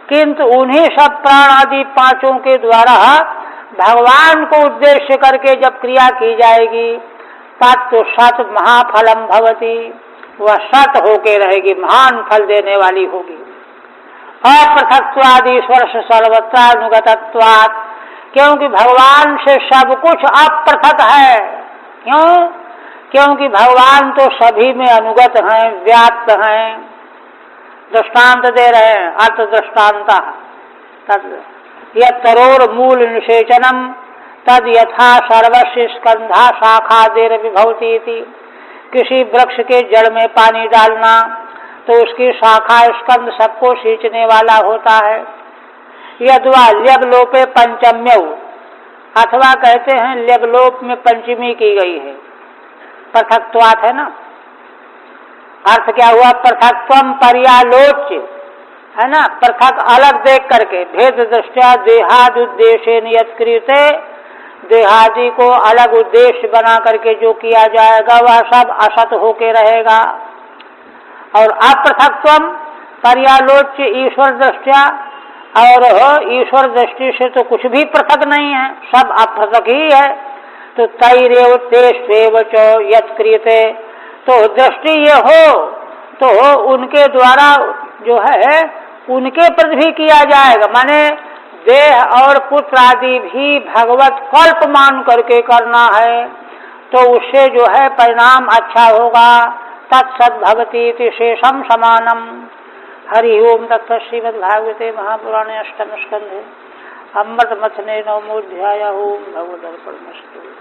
किंतु उन्हीं सब प्राण आदि पांचों के द्वारा भगवान को उद्देश्य करके जब क्रिया की जाएगी तत्व सत महाफलम भवति, वह सत होके रहेगी, महान फल देने वाली होगी। अपृथक्त्वाद ईश्वर से सर्वत्रानुगतत्वात्, क्योंकि भगवान से सब कुछ अपृथक है। क्यों? क्योंकि भगवान तो सभी में अनुगत हैं, व्याप्त हैं। दृष्टांत दे रहे हैं, अर्थ दृष्टांत। यत् तरोर मूल निषेचनम तद यथा सर्वस्य स्कंधा शाखादेर विभवती थी, किसी वृक्ष के जड़ में पानी डालना तो उसकी शाखा स्कंद सबको सींचने वाला होता है। यद्वा ल्यगलोपे पंचम्यौ, अथवा कहते हैं ल्यगलोप में पंचमी की गई है, पृथक्त्वात् है ना। अर्थ क्या हुआ? पृथक्त्वम पर्यालोच्य, है ना, पृथक अलग देख करके, भेद दृष्टया देहादि उद्देश्य नियत क्रियते, देहादि को अलग उद्देश्य बना करके जो किया जाएगा वह सब असत होके रहेगा। और अपृथक्त्वम पर्यालोच्य ईश्वर दृष्टया, और ईश्वर दृष्टि से तो कुछ भी पृथक नहीं है, सब अपृथक ही है। तो तैरेव तेष्वेव च यत् क्रियते, तो दृष्टि ये हो तो उनके द्वारा जो है उनके प्रति भी किया जाएगा, माने देह और पुत्र आदि भी भगवत कल्प मान करके करना है तो उससे जो है परिणाम अच्छा होगा। तत्सद भवती शेषम समानम। हरि ओम तत्सत्। श्रीमद्भागवते महापुराणे अष्टम स्कंधे अमृत मथने नवमोध्याय। ओम भगवदर्पणमस्तु।